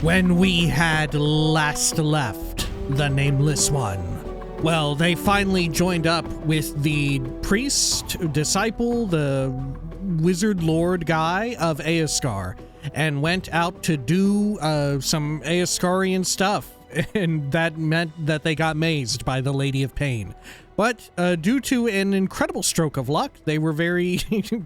When we had last left the Nameless One, well, they finally joined up with the priest, disciple, the wizard lord guy of Eoskar, and went out to do some Eoskarian stuff, and that meant that they got mazed by the Lady of Pain. But due to an incredible stroke of luck, they were very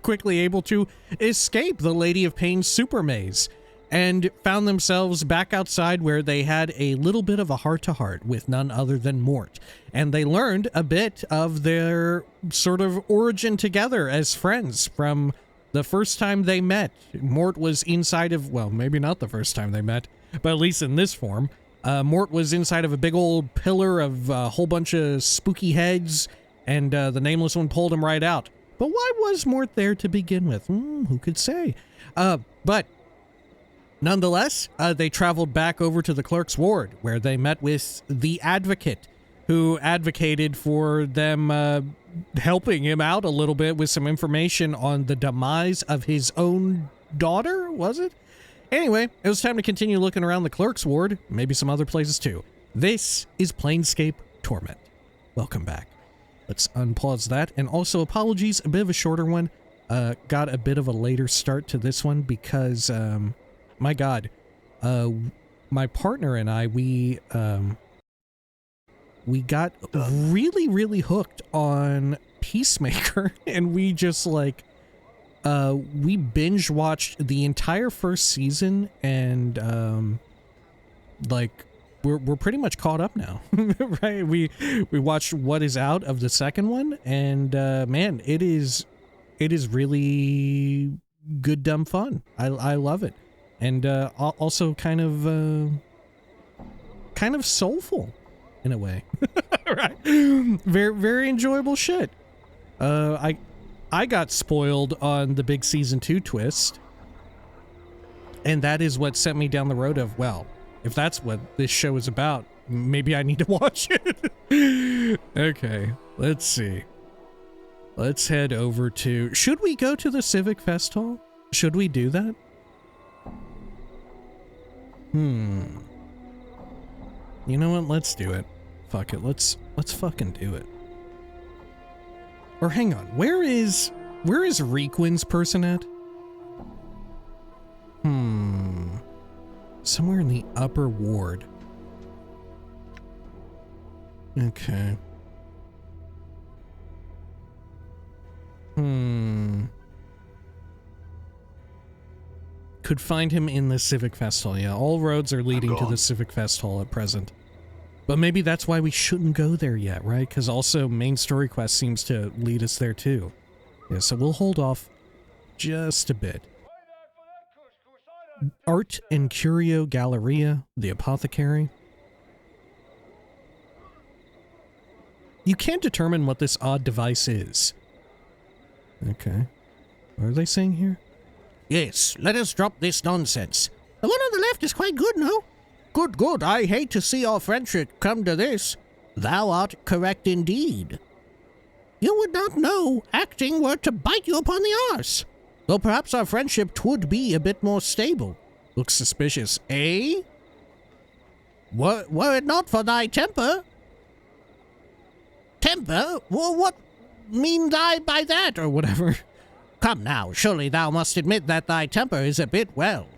quickly able to escape the Lady of Pain's super maze, and found themselves back outside where they had a little bit of a heart-to-heart with none other than Mort. And they learned a bit of their sort of origin together as friends from the first time they met. Mort was inside of, well, maybe not the first time they met, but at least in this form. Mort was inside of a big old pillar of a whole bunch of spooky heads, and the Nameless One pulled him right out. But why was Mort there to begin with? Who could say? But nonetheless, they traveled back over to the Clerk's ward, where they met with the Advocate, who advocated for them helping him out a little bit with some information on the demise of his own daughter, was it? Anyway, it was time to continue looking around the Clerk's ward, maybe some other places too. This is Planescape Torment. Welcome back. Let's unpause that, and also apologies, a bit of a shorter one. Got a bit of a later start to this one because, my God, my partner and I, we got really, really hooked on Peacemaker, and we just like, we binge watched the entire first season, and like we're pretty much caught up now. Right? We watched what is out of the second one, and man, it is really good dumb fun. I love it, and also kind of soulful in a way. Right? Very, very enjoyable shit. I got spoiled on the big season 2 twist, and that is what sent me down the road of, well, if that's what this show is about, maybe I need to watch it. Okay, let's see. Let's head over to... Should we go to the Civic Fest Hall? Should we do that? You know what? Let's do it. Fuck it. Let's fucking do it. Or hang on, where is Requin's person at? Somewhere in the upper ward. Okay. Could find him in the Civic Fest Hall. Yeah, all roads are leading to the Civic Fest Hall at present. But maybe that's why we shouldn't go there yet, right? Because also main story quest seems to lead us there too. Yeah, so we'll hold off just a bit. Art and Curio Galleria, the Apothecary. You can't determine what this odd device is. Okay. What are they saying here? Yes, let us drop this nonsense. The one on the left is quite good, no? Good, good. I hate to see our friendship come to this. Thou art correct indeed. You would not know acting were to bite you upon the arse. Though perhaps our friendship twould be a bit more stable. Looks suspicious, eh? Were it not for thy temper? Temper? Well, what mean thy by that, or whatever? Come now, surely thou must admit that thy temper is a bit well.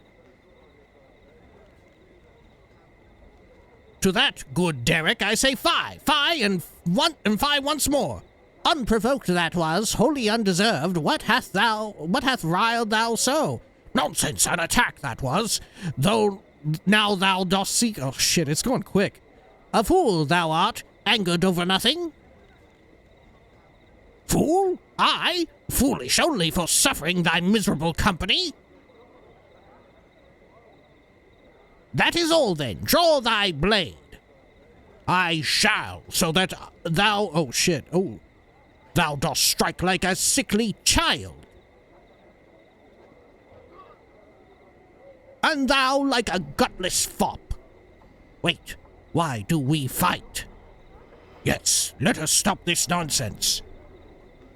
To that, good Derek, I say fie, and fie once more. Unprovoked that was, wholly undeserved. What hath riled thou so? Nonsense, an attack that was. Though now thou dost seek... Oh shit, it's going quick. A fool thou art, angered over nothing. Fool? I? Foolish only for suffering thy miserable company? That is all then. Draw thy blade. I shall, so that thou... Oh, shit. Oh. Thou dost strike like a sickly child. And thou like a gutless fop. Wait, why do we fight? Yes, let us stop this nonsense.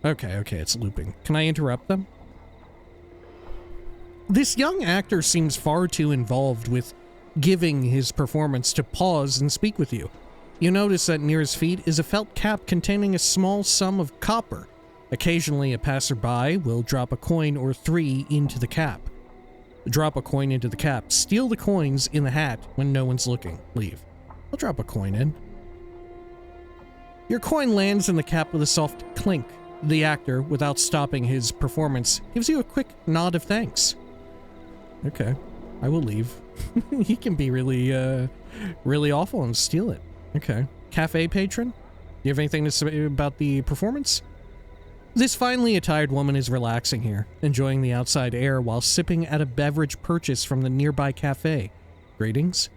Okay, it's looping. Can I interrupt them? This young actor seems far too involved with giving his performance to pause and speak with you. You notice that near his feet is a felt cap containing a small sum of copper. Occasionally, a passerby will drop a coin or 3 into the cap. Drop a coin into the cap. Steal the coins in the hat when no one's looking. Leave. I'll drop a coin in. Your coin lands in the cap with a soft clink. The actor, without stopping his performance, gives you a quick nod of thanks. Okay, I will leave. He can be really awful and steal it. Okay. Cafe patron? Do you have anything to say about the performance? This finely attired woman is relaxing here, enjoying the outside air while sipping at a beverage purchased from the nearby cafe. Greetings.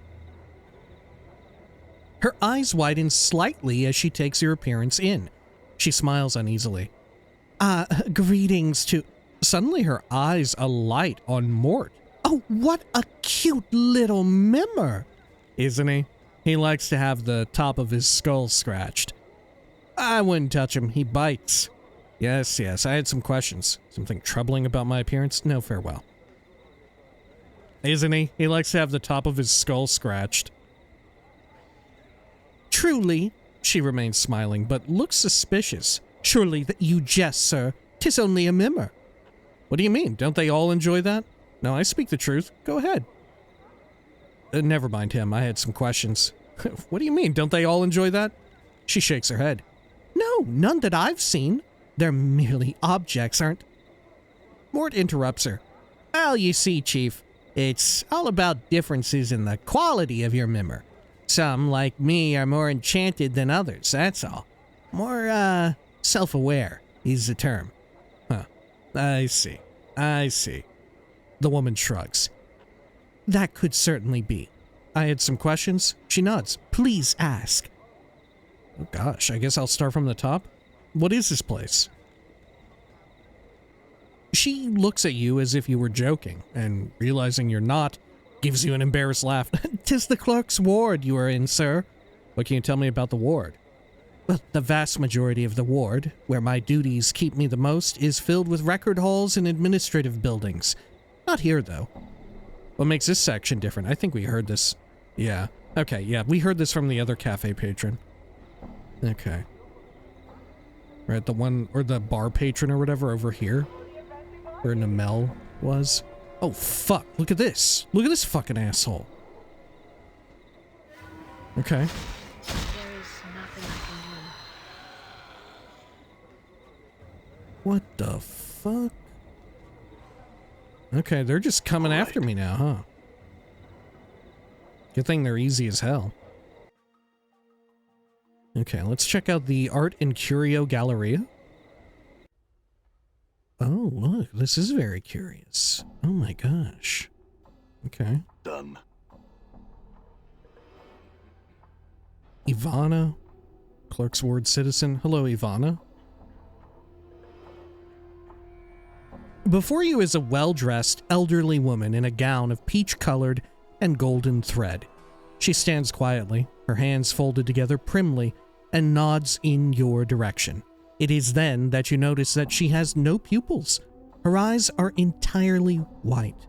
Her eyes widen slightly as she takes your appearance in. She smiles uneasily. Greetings to... Suddenly her eyes alight on Mort. Oh, what a cute little mimmer! Isn't he? He likes to have the top of his skull scratched. I wouldn't touch him. He bites. Yes, I had some questions. Something troubling about my appearance? No, farewell. Isn't he? He likes to have the top of his skull scratched. Truly, she remains smiling, but looks suspicious. Surely that you jest, sir. 'Tis only a mimmer. What do you mean? Don't they all enjoy that? No, I speak the truth. Go ahead. Never mind him. I had some questions. What do you mean? Don't they all enjoy that? She shakes her head. No, none that I've seen. They're merely objects, aren't... Mort interrupts her. Well, you see, Chief, it's all about differences in the quality of your mimmer. Some, like me, are more enchanted than others, that's all. More, self-aware is the term. Huh. I see. The woman shrugs. That could certainly be. I had some questions. She nods. Please ask. Oh gosh, I guess I'll start from the top. What is this place? She looks at you as if you were joking, and realizing you're not, gives you an embarrassed laugh. 'Tis the clerk's ward you are in, sir. What can you tell me about the ward? Well, the vast majority of the ward, where my duties keep me the most, is filled with record halls and administrative buildings. Not here, though. What makes this section different? I think we heard this. Yeah. Okay, yeah, we heard this from the other cafe patron. Okay. Right, the one, or the bar patron or whatever over here, where Namel was. Oh, fuck. Look at this. Look at this fucking asshole. Okay. What the fuck? Okay, they're just coming after me now, huh? Good thing they're easy as hell. Okay, let's check out the Art and Curio Galleria. Oh, look, this is very curious. Oh my gosh. Okay. Done. Ivana, Clerk's Ward citizen. Hello, Ivana. Before you is a well-dressed, elderly woman in a gown of peach-colored and golden thread. She stands quietly, her hands folded together primly, and nods in your direction. It is then that you notice that she has no pupils. Her eyes are entirely white.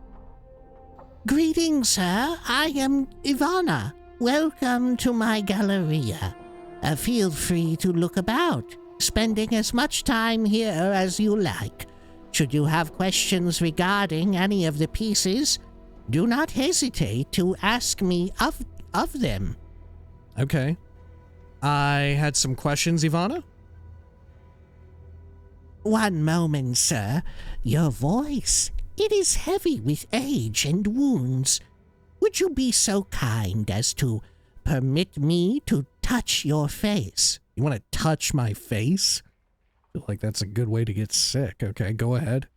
Greetings, sir. I am Ivana. Welcome to my galleria. Feel free to look about, spending as much time here as you like. Should you have questions regarding any of the pieces, do not hesitate to ask me of them. Okay. I had some questions, Ivana. One moment, sir. Your voice, it is heavy with age and wounds. Would you be so kind as to permit me to touch your face? You want to touch my face? I feel like that's a good way to get sick. Okay, go ahead.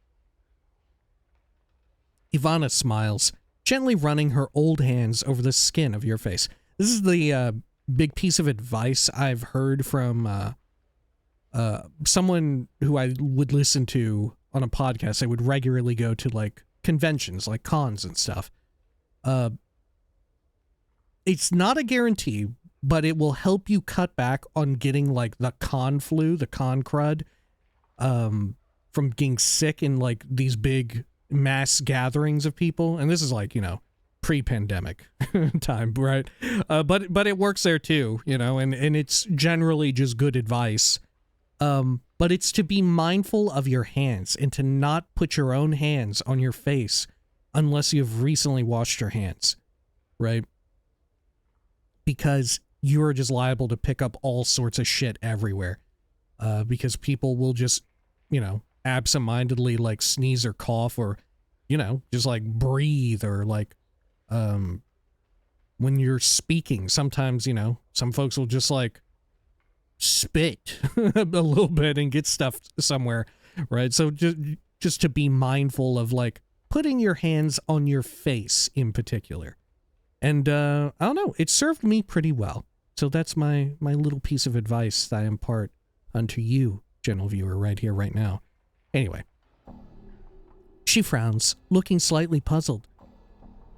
Ivana smiles, gently running her old hands over the skin of your face. This is the big piece of advice I've heard from someone who I would listen to on a podcast. I would regularly go to like conventions, like cons and stuff. It's not a guarantee, but it will help you cut back on getting like the con flu, the con crud, from getting sick in like these big mass gatherings of people. And this is like, you know, pre-pandemic time, right? But it works there too, you know, and it's generally just good advice. But it's to be mindful of your hands and to not put your own hands on your face unless you've recently washed your hands, right? Because you're just liable to pick up all sorts of shit everywhere. Because people will just, you know, absentmindedly like sneeze or cough or, you know, just like breathe or like, when you're speaking, sometimes, you know, some folks will just like spit a little bit and get stuff somewhere, right? So just to be mindful of like putting your hands on your face in particular. And I don't know, it served me pretty well. So that's my little piece of advice that I impart unto you, gentle viewer, right here, right now. Anyway. She frowns, looking slightly puzzled.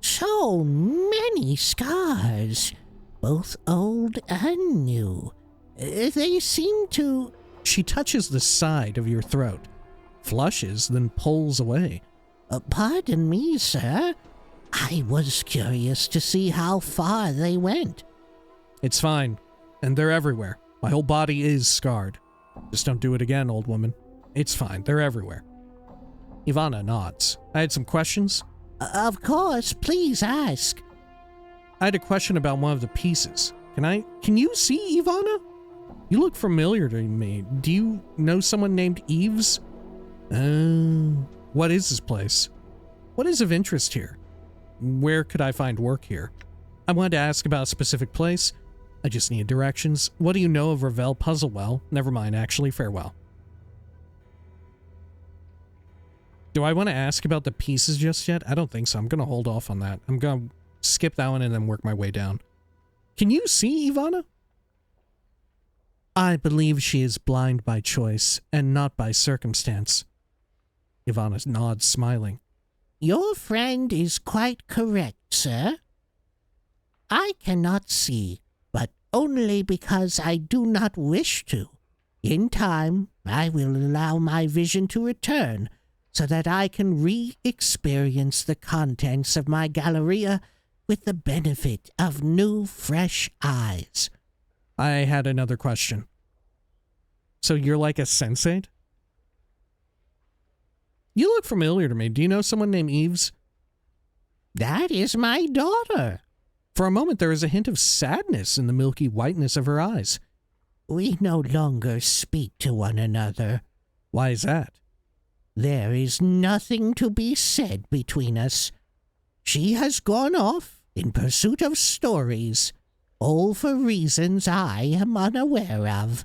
So many scars, both old and new. They seem to... She touches the side of your throat, flushes, then pulls away. Pardon me, sir. I was curious to see how far they went. It's fine, and they're everywhere. My whole body is scarred. Just don't do it again, old woman. It's fine, they're everywhere. Ivana nods. I had some questions. Of course, please ask. I had a question about one of the pieces. Can you see Ivana? You look familiar to me. Do you know someone named Eves? What is this place? What is of interest here? Where could I find work here? I wanted to ask about a specific place. I just need directions. What do you know of Ravel Puzzlewell? Never mind, actually, farewell. Do I want to ask about the pieces just yet? I don't think so. I'm going to hold off on that. I'm going to skip that one and then work my way down. Can you see Ivana? I believe she is blind by choice and not by circumstance. Ivana nods, smiling. Your friend is quite correct, sir. I cannot see, but only because I do not wish to. In time, I will allow my vision to return, so that I can re-experience the contents of my Galleria with the benefit of new, fresh eyes. I had another question. So you're like a sensate? You look familiar to me. Do you know someone named Eves? That is my daughter. For a moment, there is a hint of sadness in the milky whiteness of her eyes. We no longer speak to one another. Why is that? There is nothing to be said between us. She has gone off in pursuit of stories, all for reasons I am unaware of.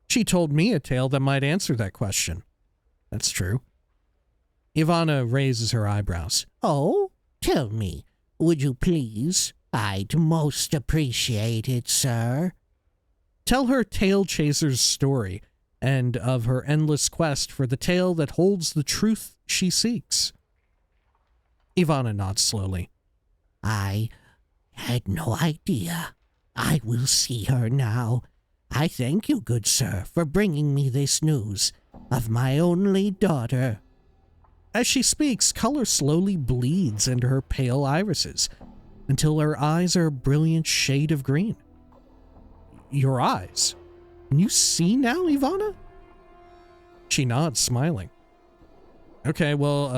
She told me a tale that might answer that question. That's true. Ivana raises her eyebrows. Oh, tell me, would you please? I'd most appreciate it, sir. Tell her Tale Chaser's story, and of her endless quest for the tale that holds the truth she seeks. Ivana nods slowly. I had no idea. I will see her now. I thank you, good sir, for bringing me this news of my only daughter. As she speaks, color slowly bleeds into her pale irises, until her eyes are a brilliant shade of green. Your eyes? Can you see now, Ivana? She nods, smiling. Okay, well,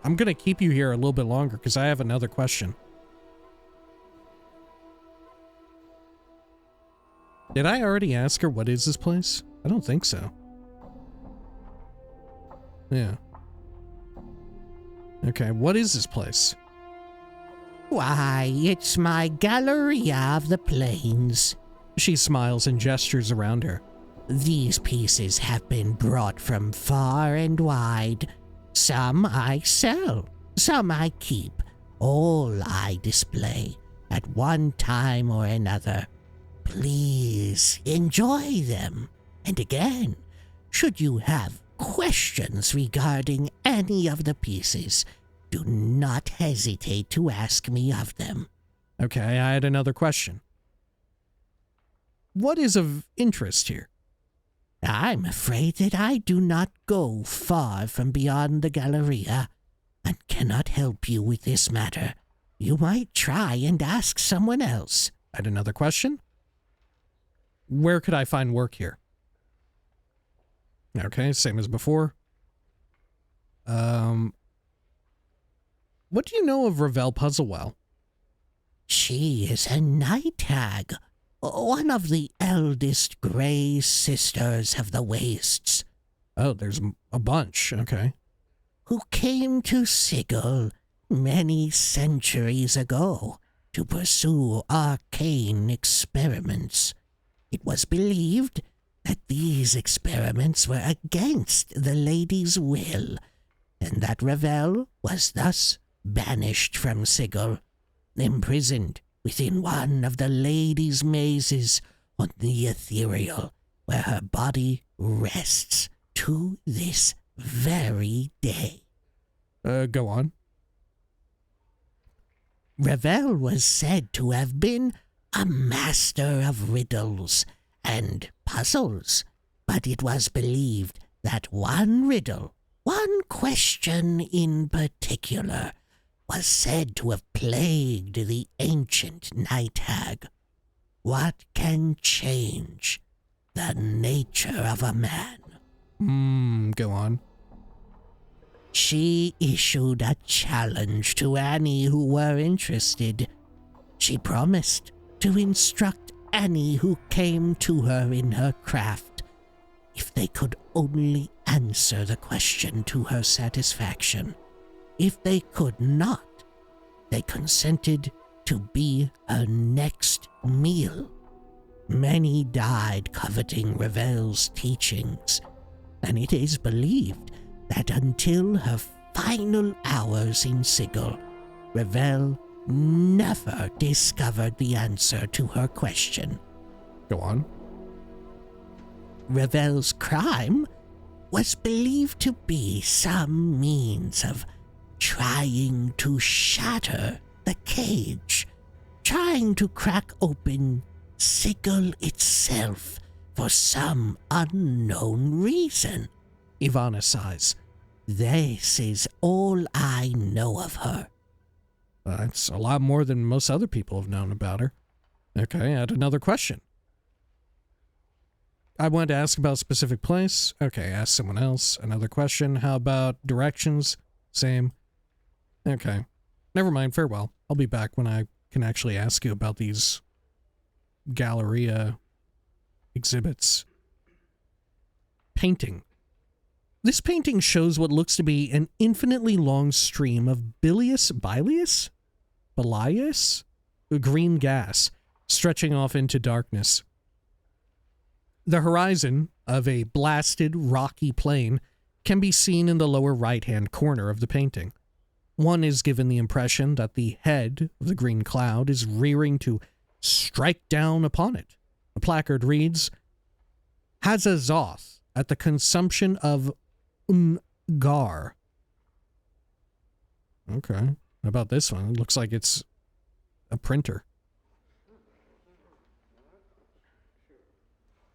I'm gonna keep you here a little bit longer because I have another question. Did I already ask her what is this place? I don't think so. Yeah. Okay, what is this place? Why, it's my Galleria of the Plains. She smiles and gestures around her. These pieces have been brought from far and wide. Some I sell, some I keep. All I display at one time or another. Please enjoy them. And again, should you have questions regarding any of the pieces, do not hesitate to ask me of them. Okay, I had another question. What is of interest here? I'm afraid that I do not go far from beyond the Galleria, and cannot help you with this matter. You might try and ask someone else. And another question? Where could I find work here? Okay, same as before. What do you know of Ravel Puzzlewell? She is a night hag, one of the eldest Grey Sisters of the Wastes. Oh, there's a bunch, okay. Who came to Sigil many centuries ago to pursue arcane experiments. It was believed that these experiments were against the lady's will, and that Ravel was thus banished from Sigil, imprisoned within one of the lady's mazes on the ethereal, where her body rests to this very day. Go on. Ravel was said to have been a master of riddles and puzzles, but it was believed that one riddle, one question in particular, was said to have plagued the ancient night hag. What can change the nature of a man? Go on. She issued a challenge to any who were interested. She promised to instruct any who came to her in her craft, if they could only answer the question to her satisfaction. If they could not, they consented to be her next meal. Many died coveting Ravel's teachings, and it is believed that until her final hours in Sigil, Ravel never discovered the answer to her question. Go on. Ravel's crime was believed to be some means of trying to shatter the cage, trying to crack open Sigil itself for some unknown reason. Ivana sighs. This is all I know of her. That's a lot more than most other people have known about her. Okay, add another question. I wanted to ask about a specific place. Okay, ask someone else. Another question. How about directions? Same. Okay. Never mind, farewell. I'll be back when I can actually ask you about these Galleria exhibits. Painting. This painting shows what looks to be an infinitely long stream of bilious green gas stretching off into darkness. The horizon of a blasted, rocky plain can be seen in the lower right-hand corner of the painting. One is given the impression that the head of the green cloud is rearing to strike down upon it. The placard reads, Hazazoth at the consumption of Gar. Okay. How about this one? It looks like it's a printer.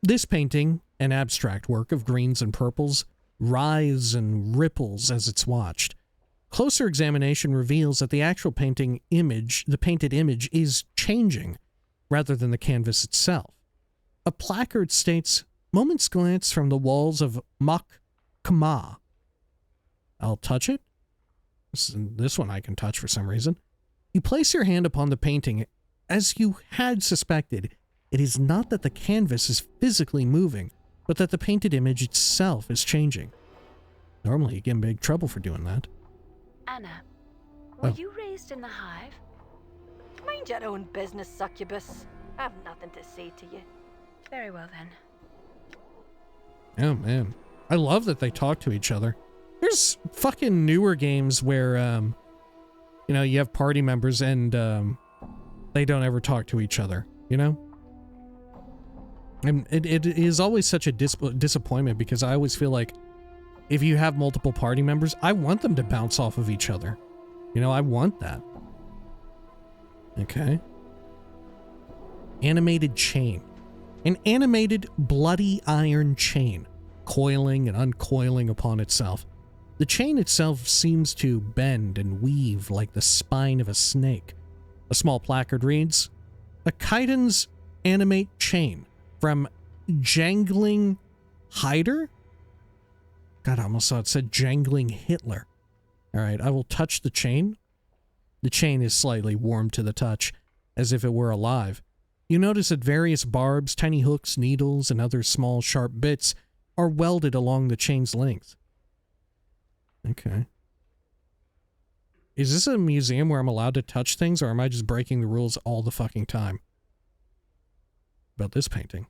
This painting, an abstract work of greens and purples, writhes and ripples as it's watched. Closer examination reveals that the actual painted image is changing, rather than the canvas itself. A placard states, "Moment's glance from the walls of Mak Kama." I'll touch it. This one I can touch for some reason. You place your hand upon the painting. As you had suspected, it is not that the canvas is physically moving, but that the painted image itself is changing. Normally you get in big trouble for doing that. Anna, were you raised in the hive? Mind your own business, succubus. I have nothing to say to you. Very well then. Oh man. I love that they talk to each other. There's fucking newer games where, you have party members and, they don't ever talk to each other, you know? And it is always such a disappointment because I always feel like if you have multiple party members, I want them to bounce off of each other. You know, I want that. Okay. Animated chain. An animated bloody iron chain, coiling and uncoiling upon itself. The chain itself seems to bend and weave like the spine of a snake. A small placard reads, "A Kaiden's animate chain from Jangling Hyder?" God, I almost thought it said Jangling Hitler. Alright, I will touch the chain. The chain is slightly warm to the touch, as if it were alive. You notice that various barbs, tiny hooks, needles, and other small sharp bits are welded along the chain's length. Okay. Is this a museum where I'm allowed to touch things, or am I just breaking the rules all the fucking time? About this painting.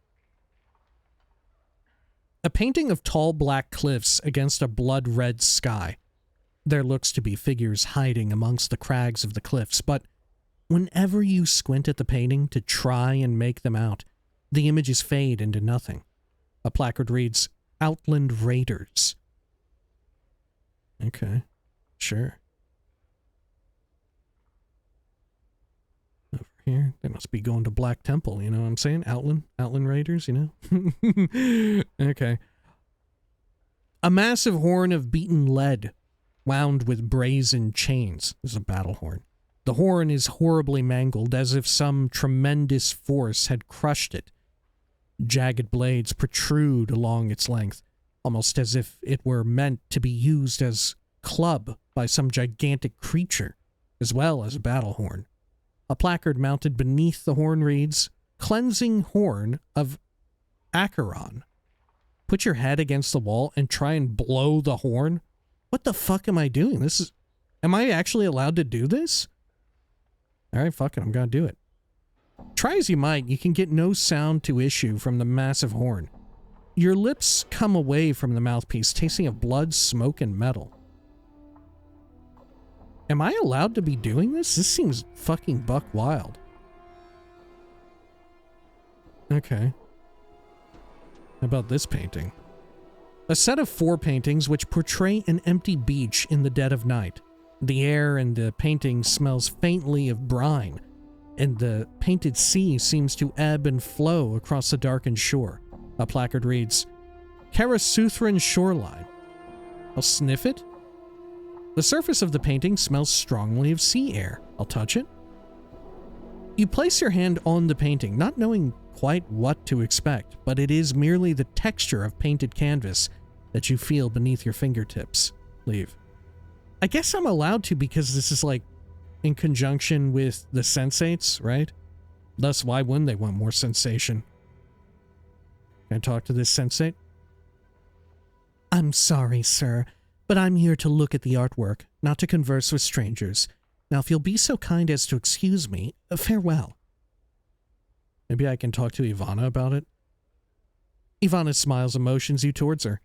A painting of tall black cliffs against a blood-red sky. There looks to be figures hiding amongst the crags of the cliffs, but whenever you squint at the painting to try and make them out, the images fade into nothing. A placard reads, "Outland Raiders." Okay, sure. Over here, they must be going to Black Temple, you know what I'm saying? Outland Raiders, you know? Okay. A massive horn of beaten lead, wound with brazen chains. This is a battle horn. The horn is horribly mangled, as if some tremendous force had crushed it. Jagged blades protrude along its length, almost as if it were meant to be used as club by some gigantic creature, as well as a battle horn. A placard mounted beneath the horn reads, "Cleansing Horn of Acheron. Put your head against the wall and try and blow the horn." What the fuck am I doing? Am I actually allowed to do this? Alright, fuck it, I'm gonna do it. Try as you might, you can get no sound to issue from the massive horn. Your lips come away from the mouthpiece, tasting of blood, smoke, and metal. Am I allowed to be doing this? This seems fucking buck wild. Okay. How about this painting? A set of 4 paintings which portray an empty beach in the dead of night. The air in the painting smells faintly of brine, and the painted sea seems to ebb and flow across the darkened shore. A placard reads, "Karasuthran Shoreline." I'll sniff it. The surface of the painting smells strongly of sea air. I'll touch it. You place your hand on the painting, not knowing quite what to expect, but it is merely the texture of painted canvas that you feel beneath your fingertips. Leave. I guess I'm allowed to because this is like in conjunction with the sensates, right? Thus, why wouldn't they want more sensation? Can I talk to this sensate? "I'm sorry, sir, but I'm here to look at the artwork, not to converse with strangers. Now, if you'll be so kind as to excuse me, farewell." Maybe I can talk to Ivana about it? Ivana smiles and motions you towards her.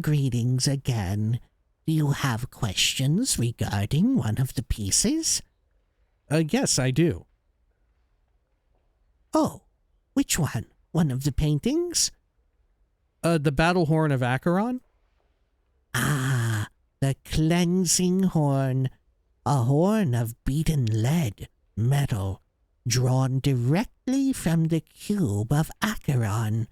Greetings again. Do you have questions regarding one of the pieces? Yes, I do. Oh, which one? One of the paintings? The Battle Horn of Acheron? Ah, the Cleansing Horn. A horn of beaten lead, metal, drawn directly from the cube of Acheron.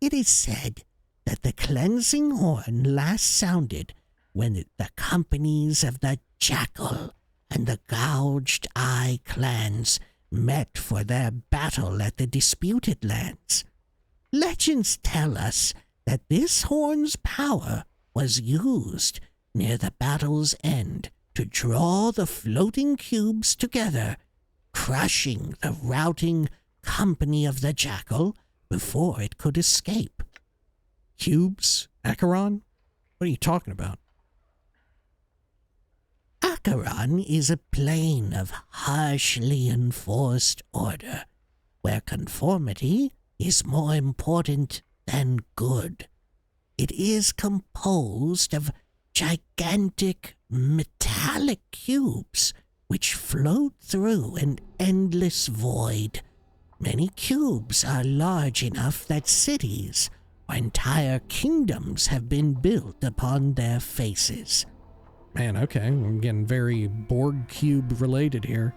It is said that the Cleansing Horn last sounded when the companies of the Jackal and the Gouged Eye clans met for their battle at the disputed lands. Legends tell us that this horn's power was used near the battle's end to draw the floating cubes together, crushing the routing company of the Jackal before it could escape. Cubes? Acheron? What are you talking about? Acheron is a plane of harshly enforced order, where conformity is more important than good. It is composed of gigantic metallic cubes which float through an endless void. Many cubes are large enough that cities or entire kingdoms have been built upon their faces. Man, okay, we're getting very Borg Cube related here.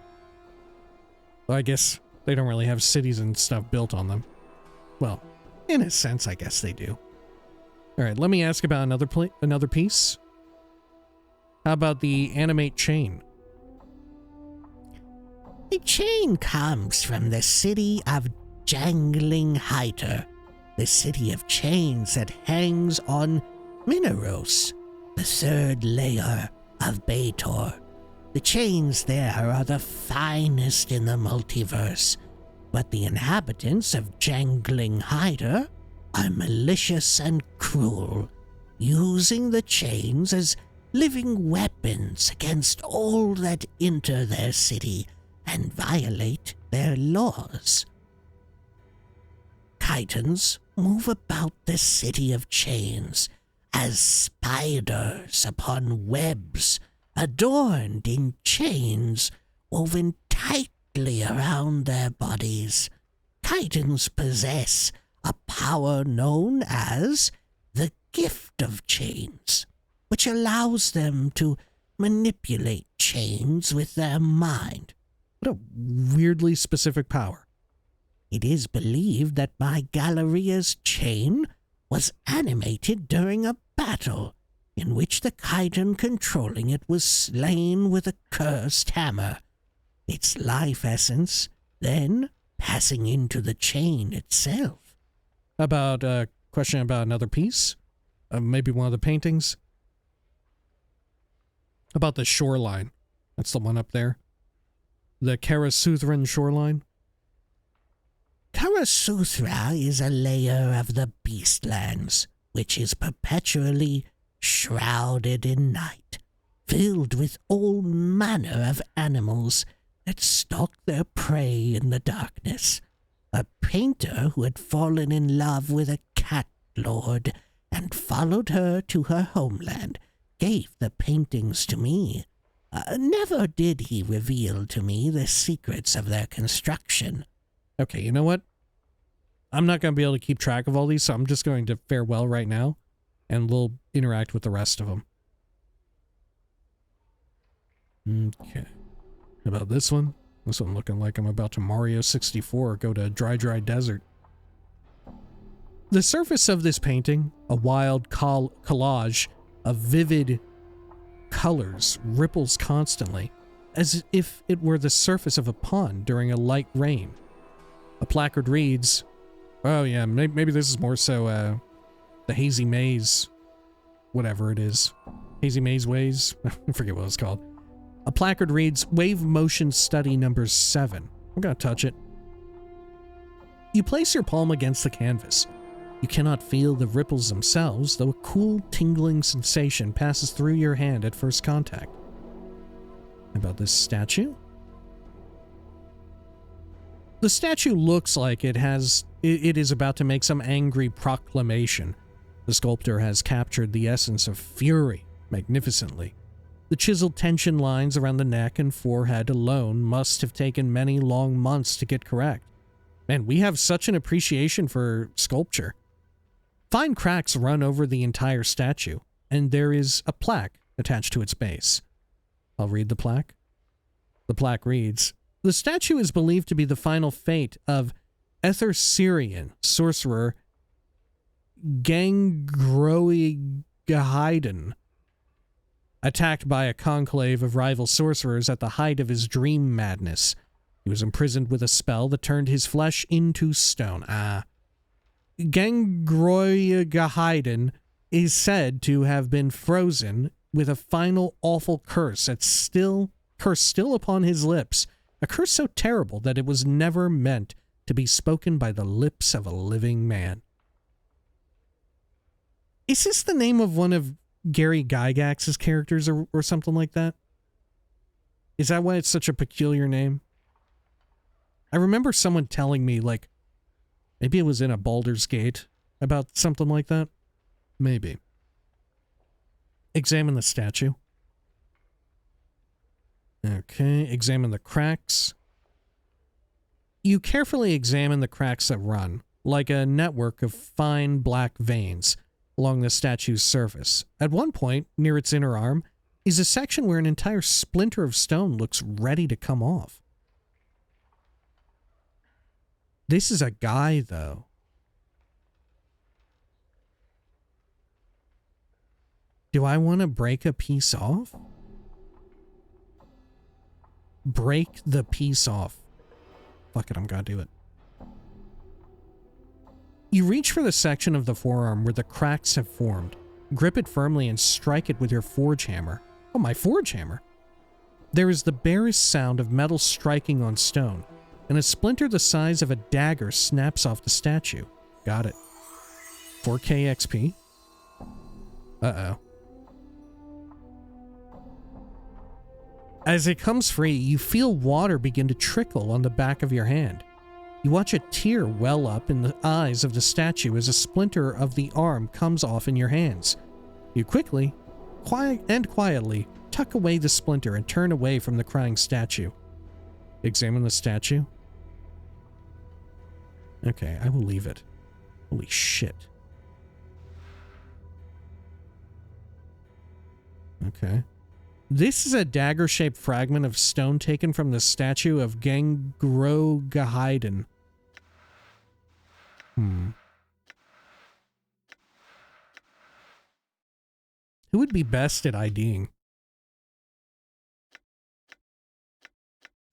Well, I guess they don't really have cities and stuff built on them. Well, in a sense, I guess they do. Alright, let me ask about another piece. How about the animate chain? The chain comes from the city of Jangling Hyder, the city of chains that hangs on Mineros, the third layer of Bator. The chains there are the finest in the multiverse, but the inhabitants of Jangling Hyder are malicious and cruel, using the chains as living weapons against all that enter their city and violate their laws. Chitons move about the city of chains as spiders upon webs, adorned in chains woven tightly around their bodies. Chitons possess a power known as the Gift of Chains, which allows them to manipulate chains with their mind. What a weirdly specific power. It is believed that my Galleria's chain was animated during a battle in which the chiton controlling it was slain with a cursed hammer, its life essence then passing into the chain itself. About a question about another piece? Maybe one of the paintings? About the shoreline. That's the one up there. The Karasuthran shoreline. Karasuthra is a layer of the Beastlands, which is perpetually shrouded in night, filled with all manner of animals that stalk their prey in the darkness. A painter who had fallen in love with a cat lord and followed her to her homeland gave the paintings to me. Never did he reveal to me the secrets of their construction. Okay, you know what? I'm not going to be able to keep track of all these, so I'm just going to farewell right now, and we'll interact with the rest of them. Okay. How about this one? This one looking like I'm about to Mario 64 or go to Dry Desert. The surface of this painting, a wild collage of vivid colors, ripples constantly, as if it were the surface of a pond during a light rain. A placard reads, oh yeah, maybe this is more so the Hazy Maze, whatever it is. Hazy Maze Ways? I forget what it's called. A placard reads, Wave Motion Study number 7. I'm gonna touch it. You place your palm against the canvas. You cannot feel the ripples themselves, though a cool, tingling sensation passes through your hand at first contact. How about this statue? The statue looks like it is about to make some angry proclamation. The sculptor has captured the essence of fury magnificently. The chiseled tension lines around the neck and forehead alone must have taken many long months to get correct. Man, we have such an appreciation for sculpture. Fine cracks run over the entire statue, and there is a plaque attached to its base. I'll read the plaque. The plaque reads, the statue is believed to be the final fate of Syrian sorcerer Gangroigahaiden, attacked by a conclave of rival sorcerers at the height of his dream madness. He was imprisoned with a spell that turned his flesh into stone. Gangroigahaiden is said to have been frozen with a final awful curse still upon his lips, a curse so terrible that it was never meant to be spoken by the lips of a living man. Is this the name of one of Gary Gygax's characters or something like that? Is that why it's such a peculiar name? I remember someone telling me, like, maybe it was in a Baldur's Gate about something like that. Maybe. Examine the statue. Okay, examine the cracks. You carefully examine the cracks that run, like a network of fine black veins, along the statue's surface. At one point, near its inner arm, is a section where an entire splinter of stone looks ready to come off. This is a guy, though. Do I want to break a piece off? break the piece off. Fuck it, I'm gonna do it. You reach for the section of the forearm where the cracks have formed. Grip it firmly and strike it with your forge hammer. Oh, my forge hammer. There is the barest sound of metal striking on stone, and a splinter the size of a dagger snaps off the statue. Got it. 4K XP? Uh-oh. As it comes free, you feel water begin to trickle on the back of your hand. You watch a tear well up in the eyes of the statue as a splinter of the arm comes off in your hands. You quickly, quietly, tuck away the splinter and turn away from the crying statue. Examine the statue. Okay, I will leave it. Holy shit. Okay. This is a dagger-shaped fragment of stone taken from the statue of Gengrogahaiden. Who would be best at IDing?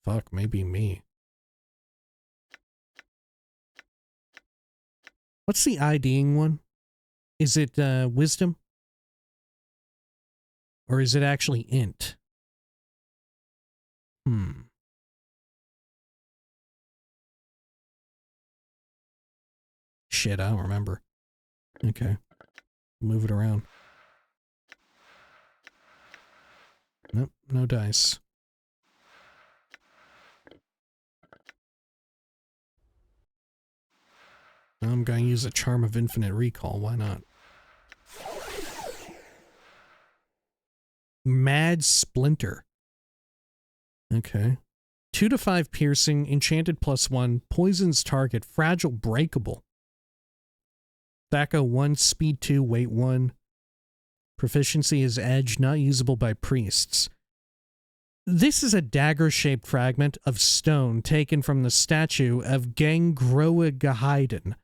Fuck, maybe me. What's the IDing one? Is it wisdom? Or is it actually int? Shit, I don't remember. Okay. Move it around. Nope, no dice. I'm going to use a Charm of Infinite Recall. Why not? Mad Splinter. Okay. 2 to 5 piercing, enchanted +1, poisons target, fragile, breakable. Thaco 1, speed 2, weight 1. Proficiency is edge, not usable by priests. This is a dagger-shaped fragment of stone taken from the statue of Gengrogahaiden.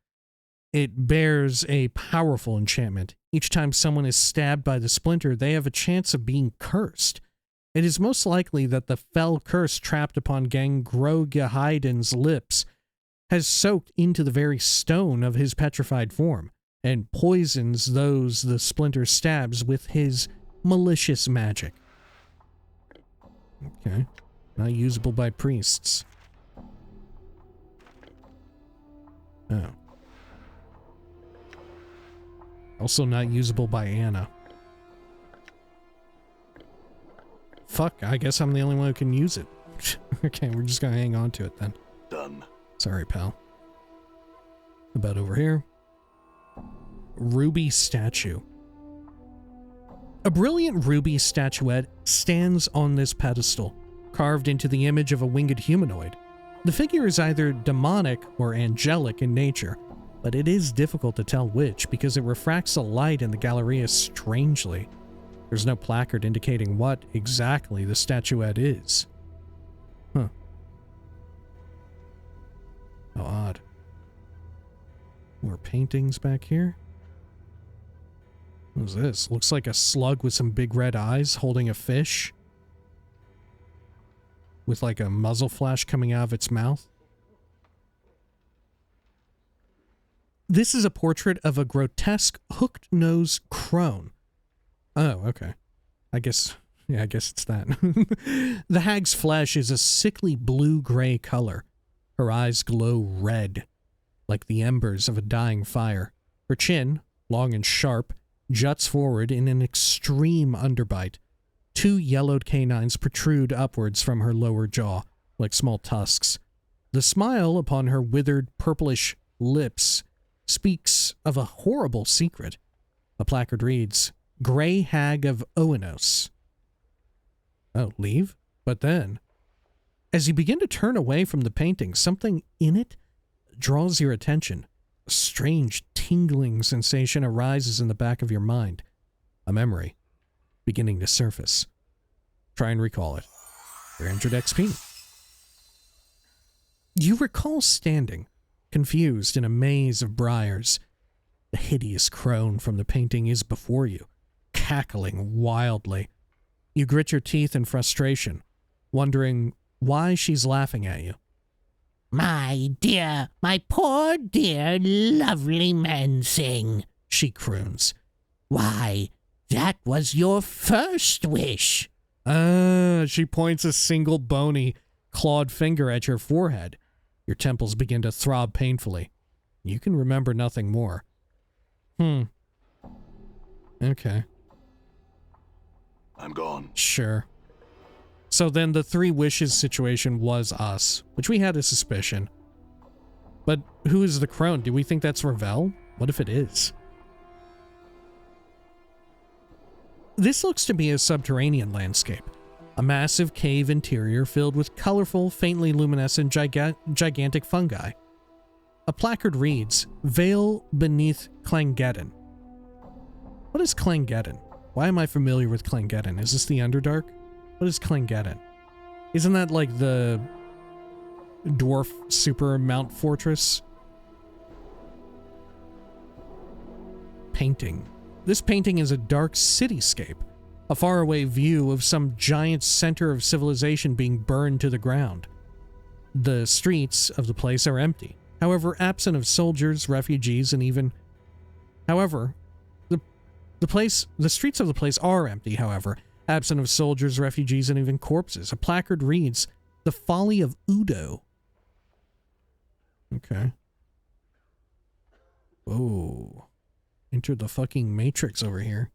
It bears a powerful enchantment. Each time someone is stabbed by the splinter, they have a chance of being cursed. It is most likely that the fell curse trapped upon Gengrogahaiden's lips has soaked into the very stone of his petrified form, and poisons those the splinter stabs with his malicious magic. Okay. Not usable by priests. Oh. Also not usable by Anna. Fuck, I guess I'm the only one who can use it. Okay, we're just gonna hang on to it then. Done. Sorry, pal. About over here. Ruby statue. A brilliant ruby statuette stands on this pedestal, carved into the image of a winged humanoid. The figure is either demonic or angelic in nature, but it is difficult to tell which because it refracts the light in the Galleria strangely. There's no placard indicating what exactly the statuette is. Huh. How odd. More paintings back here. What is this? Looks like a slug with some big red eyes holding a fish. With like a muzzle flash coming out of its mouth. This is a portrait of a grotesque hooked-nosed crone. Oh, okay. I guess it's that. The hag's flesh is a sickly blue-gray color. Her eyes glow red, like the embers of a dying fire. Her chin, long and sharp, juts forward in an extreme underbite. 2 yellowed canines protrude upwards from her lower jaw, like small tusks. The smile upon her withered, purplish lips speaks of a horrible secret. A placard reads, Grey Hag of Oenos. Oh, leave? But then, as you begin to turn away from the painting, something in it draws your attention. A strange tingling sensation arises in the back of your mind. A memory beginning to surface. Try and recall it. You're injured XP. You recall standing, confused in a maze of briars. The hideous crone from the painting is before you, cackling wildly. You grit your teeth in frustration, wondering why she's laughing at you. My dear, my poor dear lovely Mansing, she croons. Why, that was your first wish. She points a single bony, clawed finger at your forehead. Your temples begin to throb painfully. You can remember nothing more. Okay. I'm gone. Sure. So then the 3 wishes situation was us, which we had a suspicion. But who is the crone? Do we think that's Ravel? What if it is? This looks to be a subterranean landscape. A massive cave interior filled with colorful, faintly luminescent gigantic fungi. A placard reads, Veil beneath Clangeddon. What is Clangeddon? Why am I familiar with Clangeddon? Is this the Underdark? What is Clangeddon? Isn't that like the dwarf super mount fortress? Painting. This painting is a dark cityscape, a faraway view of some giant center of civilization being burned to the ground. The streets of the place are empty, however, absent of soldiers, refugees, and even... However, the streets of the place are empty, however, absent of soldiers, refugees, and even corpses. A placard reads, The Folly of Udo. Okay. Whoa. Enter the fucking Matrix over here.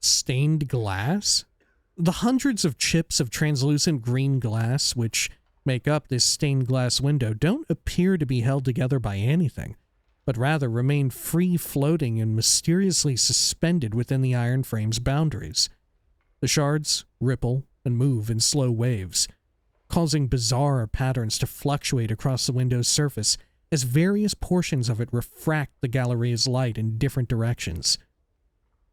Stained glass? The hundreds of chips of translucent green glass which make up this stained glass window don't appear to be held together by anything, but rather remain free-floating and mysteriously suspended within the iron frame's boundaries. The shards ripple and move in slow waves, causing bizarre patterns to fluctuate across the window's surface as various portions of it refract the Galleria's light in different directions.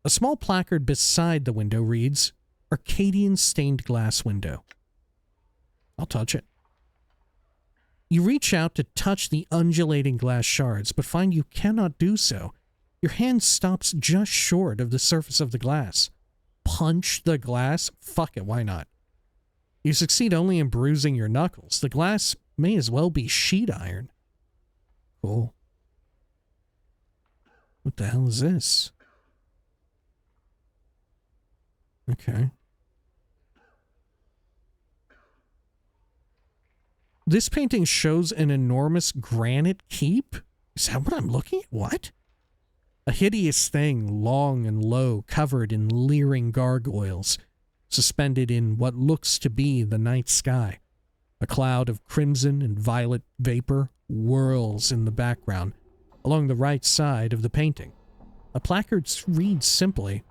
A small placard beside the window reads, Arcadian Stained Glass Window. I'll touch it. You reach out to touch the undulating glass shards, but find you cannot do so. Your hand stops just short of the surface of the glass. Punch the glass? Fuck it, why not? You succeed only in bruising your knuckles. The glass may as well be sheet iron. Cool. What the hell is this? Okay. This painting shows an enormous granite keep? Is that what I'm looking at? What? A hideous thing, long and low, covered in leering gargoyles, suspended in what looks to be the night sky. A cloud of crimson and violet vapor whirls in the background, along the right side of the painting. A placard reads simply,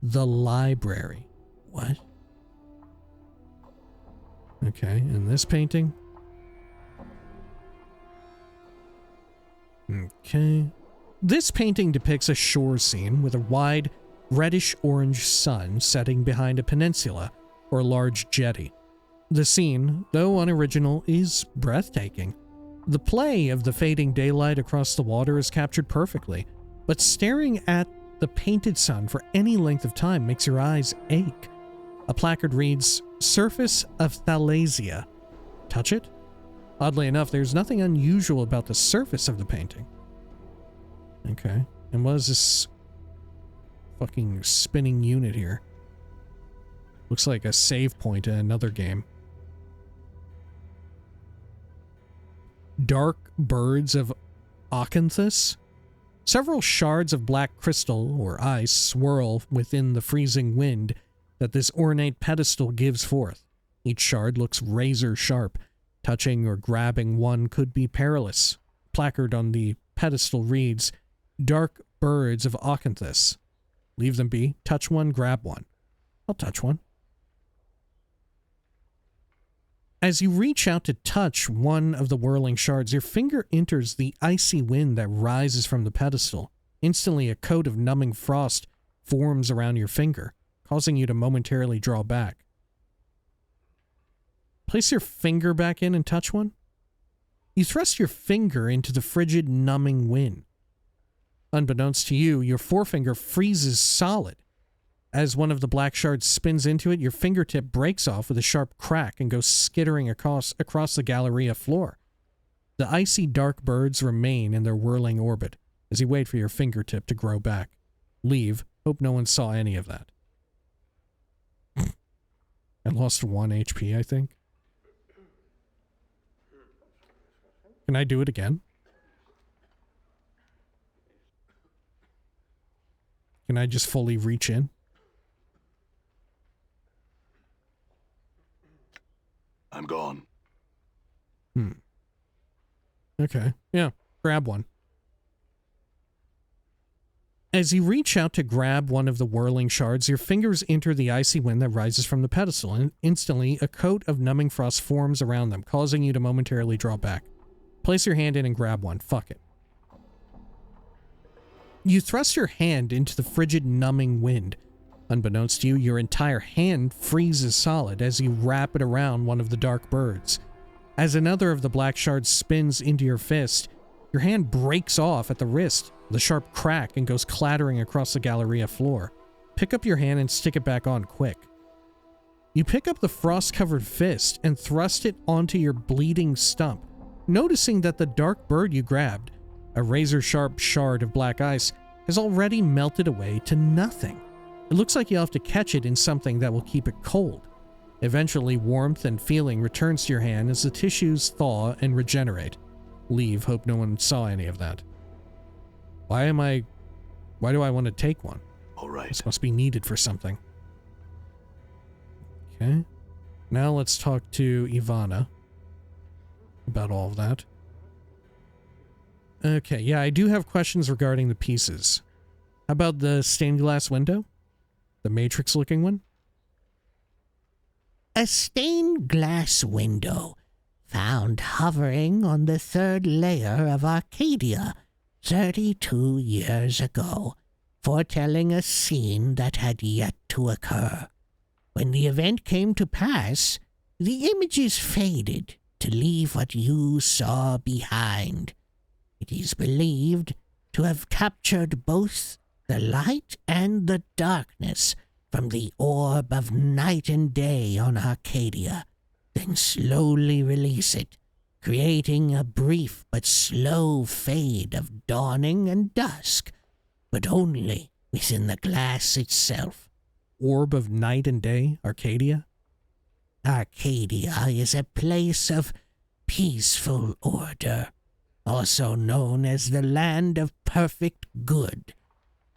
The Library. What? Okay, and this painting? Okay. This painting depicts a shore scene with a wide, reddish-orange sun setting behind a peninsula or a large jetty. The scene, though unoriginal, is breathtaking. The play of the fading daylight across the water is captured perfectly, but staring at the painted sun for any length of time makes your eyes ache. A placard reads, Surface of Thalasia. Touch it? Oddly enough, there's nothing unusual about the surface of the painting. Okay. And what is this fucking spinning unit here? Looks like a save point in another game. Dark birds of Acanthus? Several shards of black crystal or ice swirl within the freezing wind that this ornate pedestal gives forth. Each shard looks razor sharp. Touching or grabbing one could be perilous. Placard on the pedestal reads, Dark birds of Acanthus. Leave them be. Touch one, grab one. I'll touch one. As you reach out to touch one of the whirling shards, your finger enters the icy wind that rises from the pedestal. Instantly, a coat of numbing frost forms around your finger, causing you to momentarily draw back. Place your finger back in and touch one. You thrust your finger into the frigid, numbing wind. Unbeknownst to you, your forefinger freezes solid. As one of the black shards spins into it, your fingertip breaks off with a sharp crack and goes skittering across the Galleria floor. The icy dark birds remain in their whirling orbit as you wait for your fingertip to grow back. Leave. Hope no one saw any of that. I lost 1 HP, I think. Can I do it again? Can I just fully reach in? I'm gone. Okay. Yeah. Grab one. As you reach out to grab one of the whirling shards, your fingers enter the icy wind that rises from the pedestal, and instantly a coat of numbing frost forms around them, causing you to momentarily draw back. Place your hand in and grab one. Fuck it. You thrust your hand into the frigid, numbing wind. Unbeknownst to you, your entire hand freezes solid as you wrap it around one of the dark birds. As another of the black shards spins into your fist, your hand breaks off at the wrist with a sharp crack and goes clattering across the Galleria floor. Pick up your hand and stick it back on quick. You pick up the frost-covered fist and thrust it onto your bleeding stump, noticing that the dark bird you grabbed, a razor-sharp shard of black ice, has already melted away to nothing. It looks like you'll have to catch it in something that will keep it cold. Eventually, warmth and feeling returns to your hand as the tissues thaw and regenerate. Leave. Hope no one saw any of that. Why do I want to take one? All right. This must be needed for something. Okay. Now let's talk to Ivana about all of that. Okay, yeah, I do have questions regarding the pieces. How about the stained glass window? The Matrix-looking one? A stained glass window found hovering on the third layer of Arcadia 32 years ago, foretelling a scene that had yet to occur. When the event came to pass, the images faded to leave what you saw behind. It is believed to have captured both the light and the darkness from the orb of night and day on Arcadia, then slowly release it, creating a brief but slow fade of dawning and dusk, but only within the glass itself. Orb of night and day, Arcadia? Arcadia is a place of peaceful order, also known as the land of perfect good.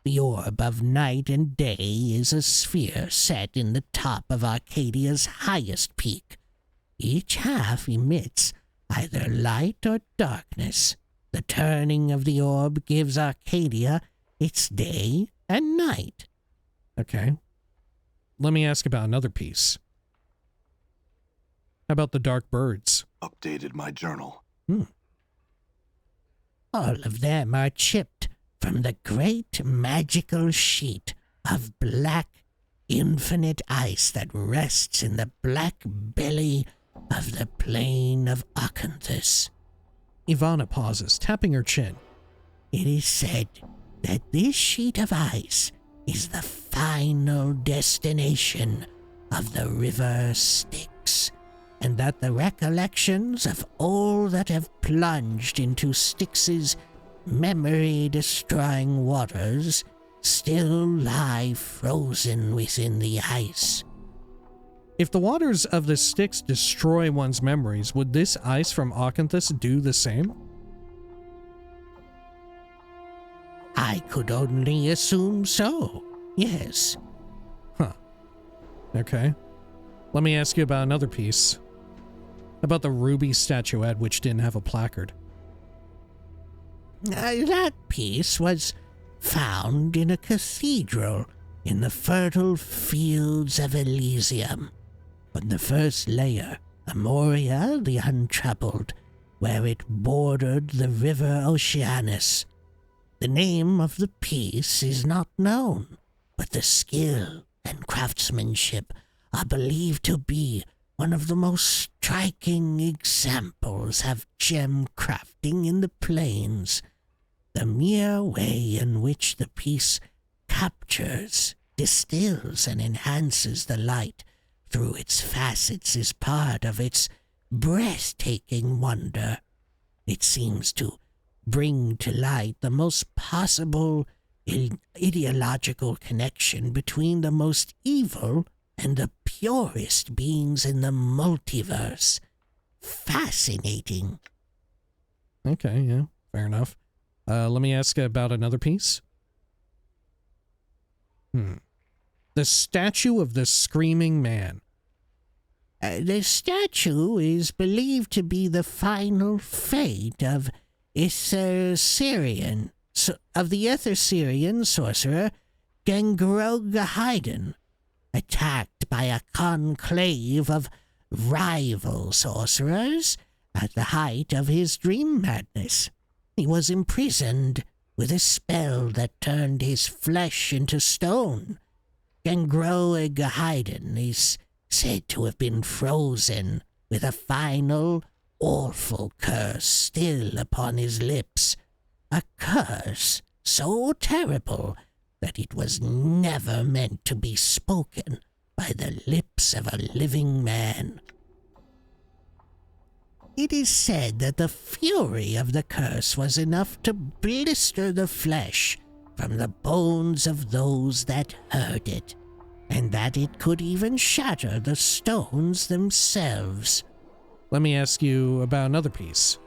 The orb of night and day is a sphere set in the top of Arcadia's highest peak. Each half emits either light or darkness. The turning of the orb gives Arcadia its day and night. Okay. Let me ask about another piece. How about the dark birds? Updated my journal. All of them are chipped from the great magical sheet of black, infinite ice that rests in the black belly of the plain of Acanthus. Ivana pauses, tapping her chin. It is said that this sheet of ice is the final destination of the river Styx, and that the recollections of all that have plunged into Styx's memory-destroying waters still lie frozen within the ice. If the waters of the Styx destroy one's memories, would this ice from Acanthus do the same? I could only assume so, yes. Huh. Okay. Let me ask you about another piece. About the ruby statuette which didn't have a placard. That piece was found in a cathedral in the fertile fields of Elysium, on the first layer, Amoria the Untroubled, where it bordered the river Oceanus. The name of the piece is not known, but the skill and craftsmanship are believed to be one of the most striking examples of gem crafting in the plains. The mere way in which the piece captures distills and enhances the light through its facets is part of its breathtaking wonder. It seems to bring to light the most possible ideological connection between the most evil and the purest beings in the multiverse. Fascinating. Okay, yeah, fair enough. Let me ask about another piece. The statue of the Screaming Man. The statue is believed to be the final fate of the Ethersirian sorcerer Gengrogahiden, attacked by a conclave of rival sorcerers at the height of his dream madness. He was imprisoned with a spell that turned his flesh into stone. Gengrogahiden is said to have been frozen with a final, awful curse still upon his lips. A curse so terrible that it was never meant to be spoken by the lips of a living man. It is said that the fury of the curse was enough to blister the flesh from the bones of those that heard it, and that it could even shatter the stones themselves. Let me ask you about another piece.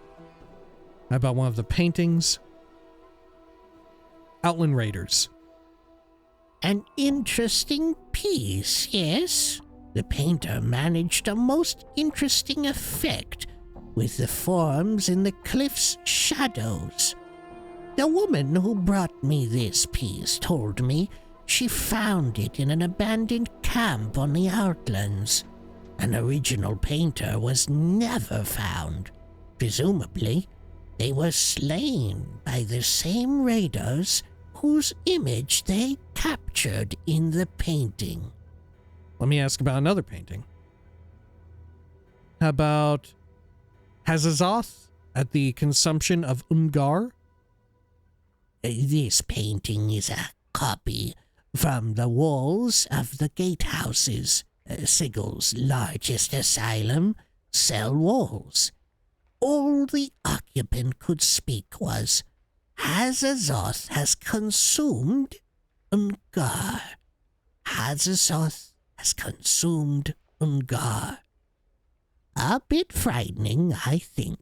How about one of the paintings? Outland Raiders. An interesting piece, yes. The painter managed a most interesting effect with the forms in the cliff's shadows. The woman who brought me this piece told me she found it in an abandoned camp on the Outlands. An original painter was never found. Presumably, they were slain by the same raiders whose image they captured in the painting. Let me ask about another painting. How about Hazazoth at the Consumption of Ungar? This painting is a copy from the walls of the gatehouses, Sigel's largest asylum, cell walls. All the occupant could speak was, Hazazoth has consumed Ungar. Hazazoth has consumed Ungar. A bit frightening, I think,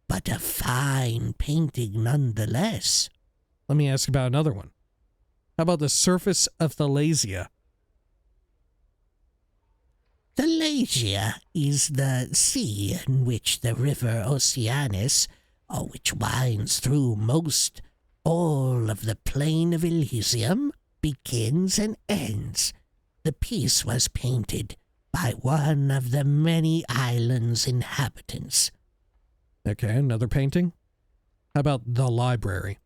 but a fine painting nonetheless. Let me ask about another one. How about the surface of Thalasia? Thalasia is the sea in which the river Oceanus, which winds through most all of the plain of Elysium, begins and ends. The piece was painted by one of the many islands' inhabitants. Okay, another painting. How about the library?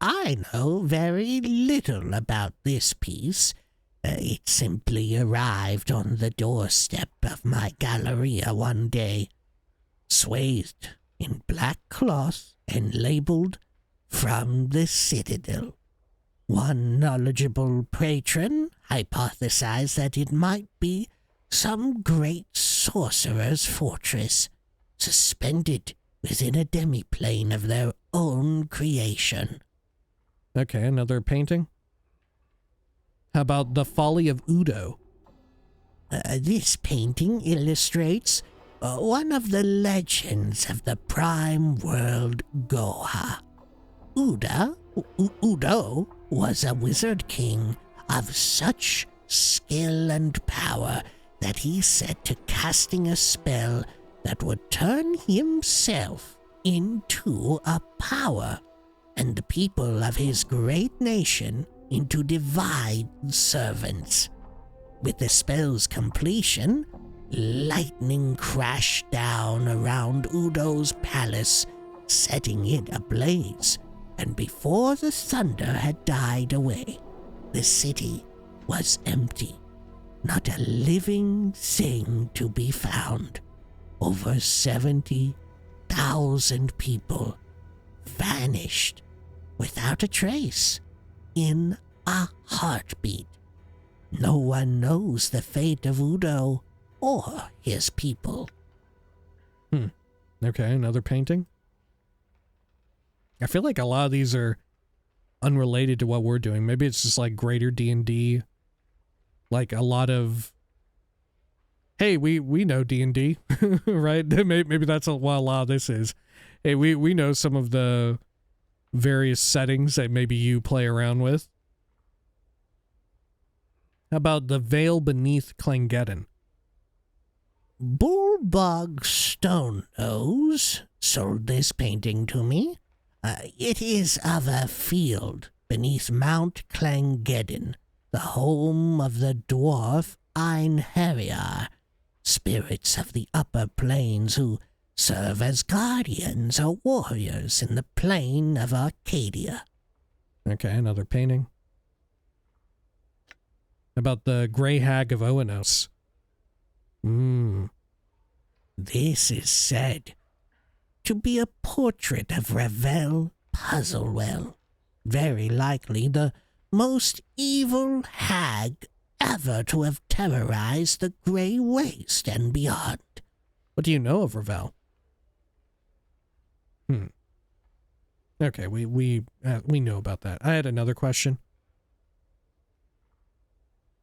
I know very little about this piece. It simply arrived on the doorstep of my galleria one day, swathed in black cloth and labeled "From the Citadel." One knowledgeable patron hypothesized that it might be some great sorcerer's fortress, suspended within a demiplane of their own creation. Okay, another painting. How about the Folly of Udo? This painting illustrates one of the legends of the prime world Goa. Udo was a wizard king of such skill and power that he set to casting a spell that would turn himself into a power, and the people of his great nation into divine servants. With the spell's completion, lightning crashed down around Udo's palace, setting it ablaze, and before the thunder had died away, the city was empty. Not a living thing to be found. Over 70,000 people vanished without a trace in a heartbeat. No one knows the fate of Udo or his people. Okay, another painting. I feel like a lot of these are unrelated to what we're doing. Maybe it's just like greater D&D. Like a lot of, hey, we know D&D, right? Maybe that's what a lot of this is. Hey, we know some of the various settings that maybe you play around with. How about the Veil Beneath Clangeddon? Bullbog Stonenose sold this painting to me. It is of a field beneath Mount Clangeddon, the home of the dwarf Einherjar, spirits of the upper planes who serve as guardians or warriors in the plane of Arcadia. Okay, another painting. How about the Grey Hag of Oenos? This is said to be a portrait of Ravel Puzzlewell, very likely the most evil hag ever to have terrorized the Grey Waste and beyond. What do you know of Ravel? Okay, we know about that. I had another question.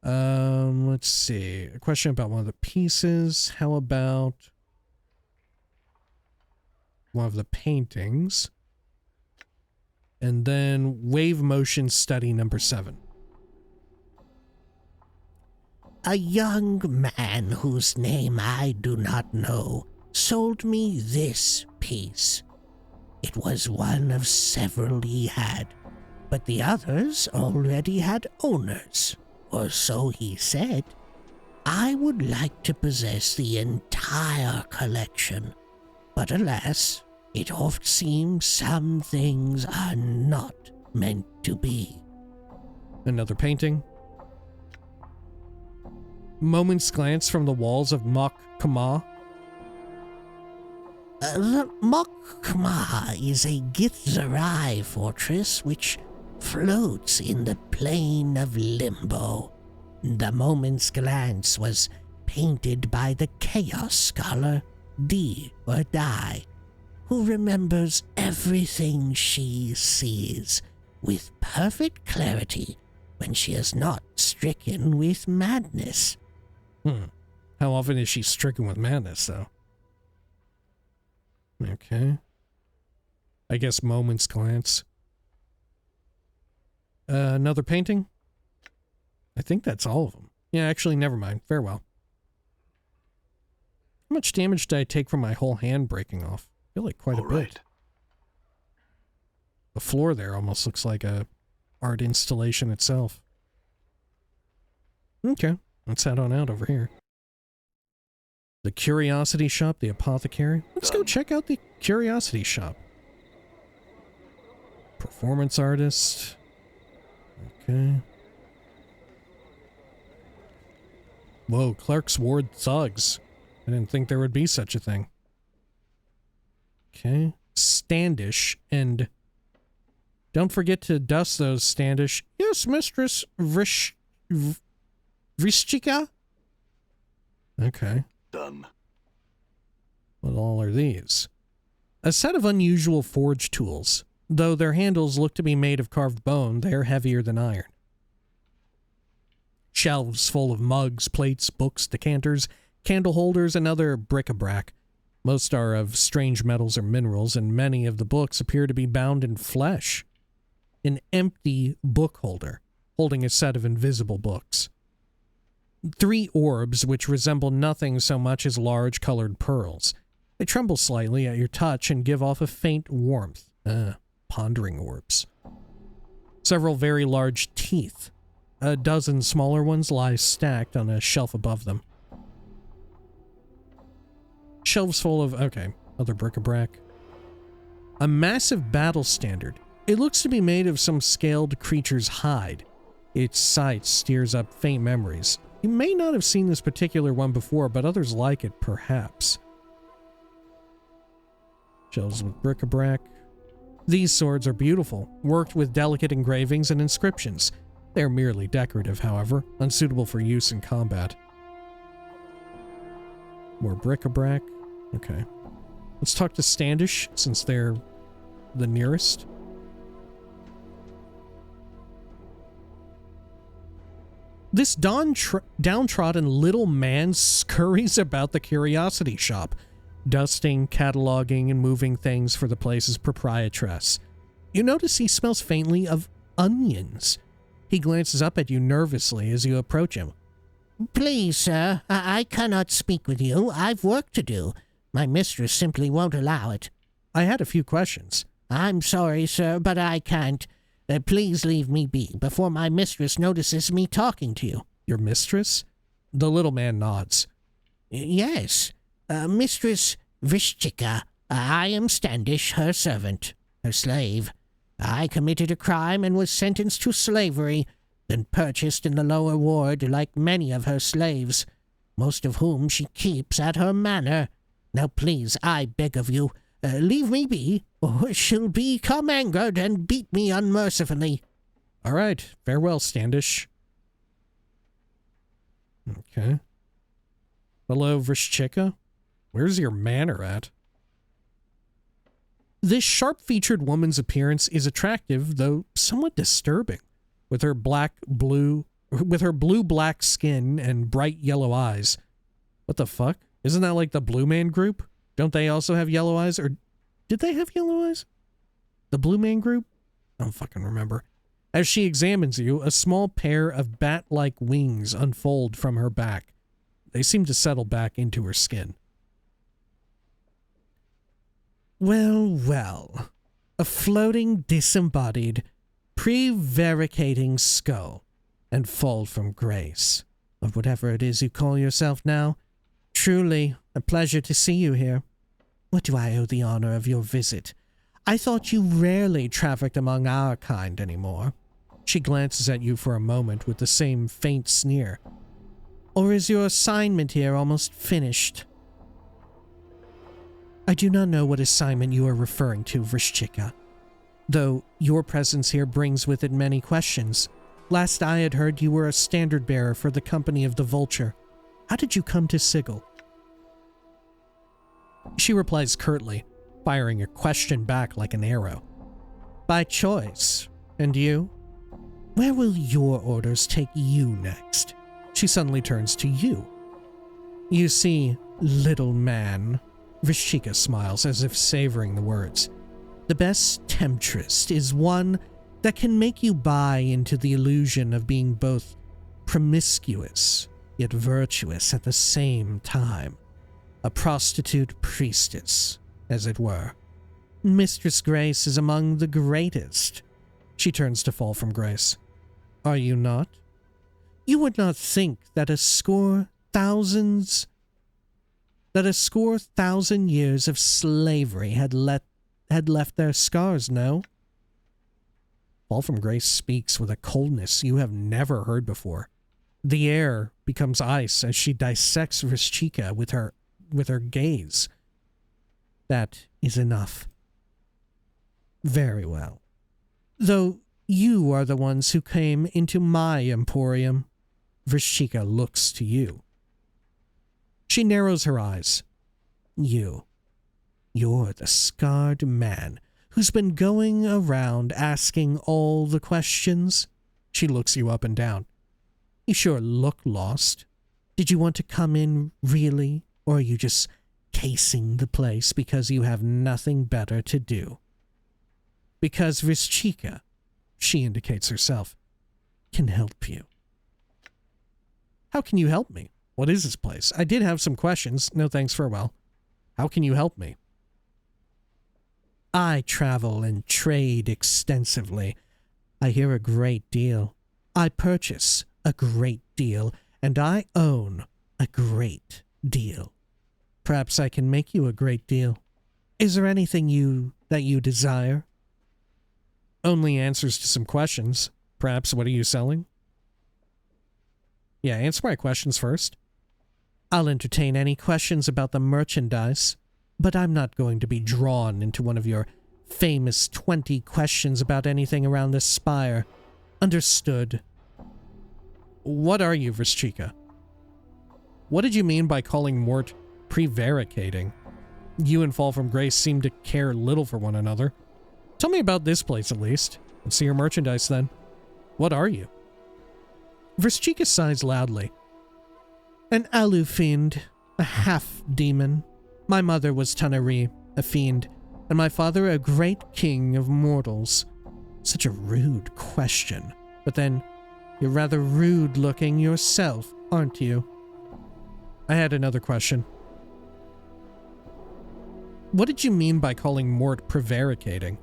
Let's see. A question about one of the pieces. How about one of the paintings? And then wave motion study number 7. A young man whose name I do not know sold me this piece. It was one of several he had, but the others already had owners, or so he said. I would like to possess the entire collection, but alas, it oft seems some things are not meant to be. Another painting. Moment's glance from the walls of Mok Kama. The Mok-Kama is a Githzerai fortress which floats in the plane of limbo. The Moment's glance was painted by the Chaos Scholar, D or Die, who remembers everything she sees with perfect clarity when she is not stricken with madness. How often is she stricken with madness, though? Okay. I guess Moment's glance. Another painting? I think that's all of them. Yeah, actually, never mind. Farewell. How much damage did I take from my whole hand breaking off? I feel like quite a bit. Right. The floor there almost looks like a art installation itself. Okay, let's head on out over here. The Curiosity Shop, the Apothecary. Let's go check out the Curiosity Shop. Performance Artist. Okay. Whoa, Clerk's Ward Thugs. I didn't think there would be such a thing. Okay. Standish, and don't forget to dust those, Standish. Yes, Mistress Vrishchika? Okay. Done. What all are these? A set of unusual forge tools. Though their handles look to be made of carved bone, they are heavier than iron. Shelves full of mugs, plates, books, decanters, candle holders, and other bric-a-brac. Most are of strange metals or minerals, and many of the books appear to be bound in flesh. An empty book holder, holding a set of invisible books. 3 orbs which resemble nothing so much as large colored pearls. They tremble slightly at your touch and give off a faint warmth. Pondering orbs. Several very large teeth. A dozen smaller ones lie stacked on a shelf above them. Shelves full of, other bric-a-brac. A massive battle standard. It looks to be made of some scaled creature's hide. Its sight steers up faint memories. You may not have seen this particular one before, but others like it, perhaps. Shelves with bric-a-brac. These swords are beautiful, worked with delicate engravings and inscriptions. They're merely decorative, however, unsuitable for use in combat. More bric-a-brac. Okay. Let's talk to Standish, since they're the nearest. This downtrodden little man scurries about the curiosity shop, dusting, cataloging, and moving things for the place's proprietress. You notice he smells faintly of onions. He glances up at you nervously as you approach him. Please, sir, I cannot speak with you. I've work to do. My mistress simply won't allow it. I had a few questions. I'm sorry, sir, but I can't. Please leave me be before my mistress notices me talking to you. Your mistress? The little man nods. Yes, Mistress Vishchika. I am Standish, her servant, her slave. I committed a crime and was sentenced to slavery, then purchased in the lower ward like many of her slaves, most of whom she keeps at her manor. Now please, I beg of you, leave me be, or she'll become angered and beat me unmercifully. All right, farewell, Standish. Okay. Hello, Vrishchika. Where's your manor at? This sharp-featured woman's appearance is attractive, though somewhat disturbing. With her blue-black skin and bright yellow eyes. What the fuck? Isn't that like the Blue Man Group? Don't they also have yellow eyes? Or did they have yellow eyes? The Blue Man Group? I don't fucking remember. As she examines you, a small pair of bat-like wings unfold from her back. They seem to settle back into her skin. Well, well. A floating, disembodied, prevaricating skull, and fall from grace, or whatever it is you call yourself now. Truly, a pleasure to see you here. What do I owe the honor of your visit? I thought you rarely trafficked among our kind anymore. She glances at you for a moment with the same faint sneer. Or is your assignment here almost finished? I do not know what assignment you are referring to, Vrishchika. Though your presence here brings with it many questions. Last I had heard you were a standard bearer for the Company of the Vulture. How did you come to Sigil? She replies curtly, firing a question back like an arrow. By choice. And you? Where will your orders take you next? She suddenly turns to you. You see, little man. Vrishchika smiles as if savoring the words. The best temptress is one that can make you buy into the illusion of being both promiscuous yet virtuous at the same time. A prostitute priestess, as it were. Mistress Grace is among the greatest. She turns to fall from grace. Are you not? You would not think that a score thousand years of slavery had left their scars, no? Fall from Grace speaks with a coldness you have never heard before. The air becomes ice as she dissects Vrishchika with her gaze. That is enough. Very well. Though you are the ones who came into my emporium, Vrishchika looks to you. She narrows her eyes. You're the scarred man who's been going around asking all the questions. She looks you up and down. You sure look lost. Did you want to come in really, or are you just casing the place because you have nothing better to do? Because Vrishchika, she indicates herself, can help you. How can you help me? What is this place? I did have some questions. No thanks, farewell. How can you help me? I travel and trade extensively. I hear a great deal. I purchase a great deal, and I own a great deal. Perhaps I can make you a great deal. Is there anything that you desire? Only answers to some questions. Perhaps what are you selling? Yeah, answer my questions first. I'll entertain any questions about the merchandise, but I'm not going to be drawn into one of your famous 20 questions about anything around this spire. Understood. What are you, Vrishchika? What did you mean by calling Mort prevaricating? You and Fall from Grace seem to care little for one another. Tell me about this place, at least. Let's see your merchandise, then. What are you? Vrishchika sighs loudly. An Alu fiend, a half-demon. My mother was Tanari, a fiend, and my father a great king of mortals. Such a rude question. But then, you're rather rude-looking yourself, aren't you? I had another question. What did you mean by calling Mort prevaricating?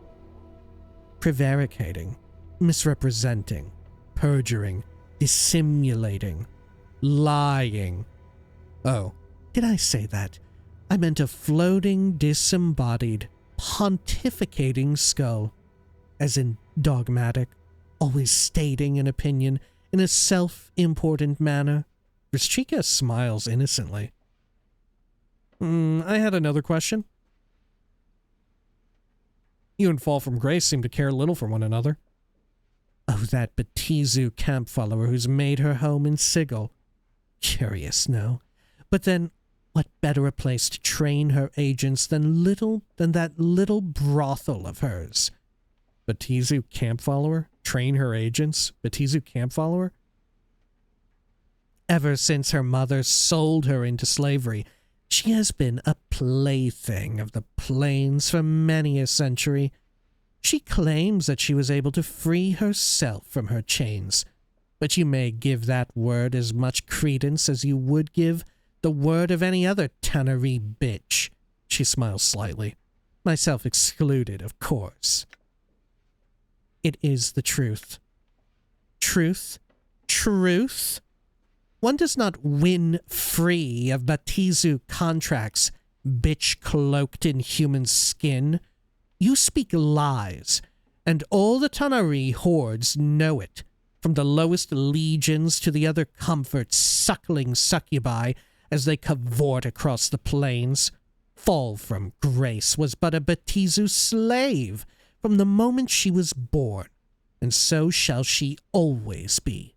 Prevaricating, misrepresenting, perjuring, dissimulating, lying. Oh, did I say that? I meant a floating, disembodied, pontificating skull. As in dogmatic, always stating an opinion in a self-important manner. Vrishchika smiles innocently. I had another question. You and Fall from Grace seem to care little for one another. Oh, that Batizu camp follower who's made her home in Sigil. Curious, no? But then, what better a place to train her agents than that little brothel of hers? Batizu camp follower? Train her agents? Batizu camp follower? Ever since her mother sold her into slavery, she has been a plaything of the plains for many a century. She claims that she was able to free herself from her chains, but you may give that word as much credence as you would give the word of any other Tannery bitch. She smiles slightly. Myself excluded, of course. It is the truth. Truth? Truth? One does not win free of Batizu contracts, bitch cloaked in human skin. You speak lies, and all the Tanari hordes know it, from the lowest legions to the other comforts suckling succubi as they cavort across the plains. Fall from Grace was but a Batizu slave from the moment she was born, and so shall she always be.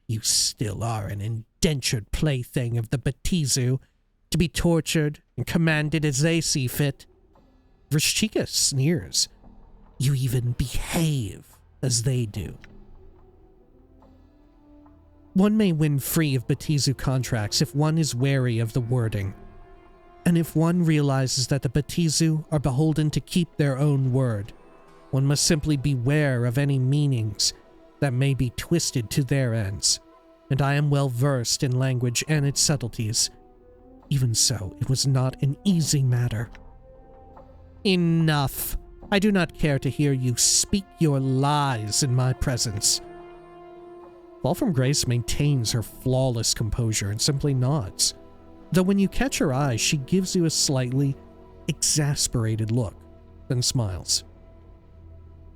You still are an indentured plaything of the Batizu, to be tortured and commanded as they see fit. Vrishchika sneers. You even behave as they do. One may win free of Batizu contracts if one is wary of the wording, and if one realizes that the Batizu are beholden to keep their own word. One must simply beware of any meanings that may be twisted to their ends, and I am well versed in language and its subtleties. Even so, it was not an easy matter. Enough! I do not care to hear you speak your lies in my presence. Fall from Grace maintains her flawless composure and simply nods, though when you catch her eye, she gives you a slightly exasperated look, then smiles.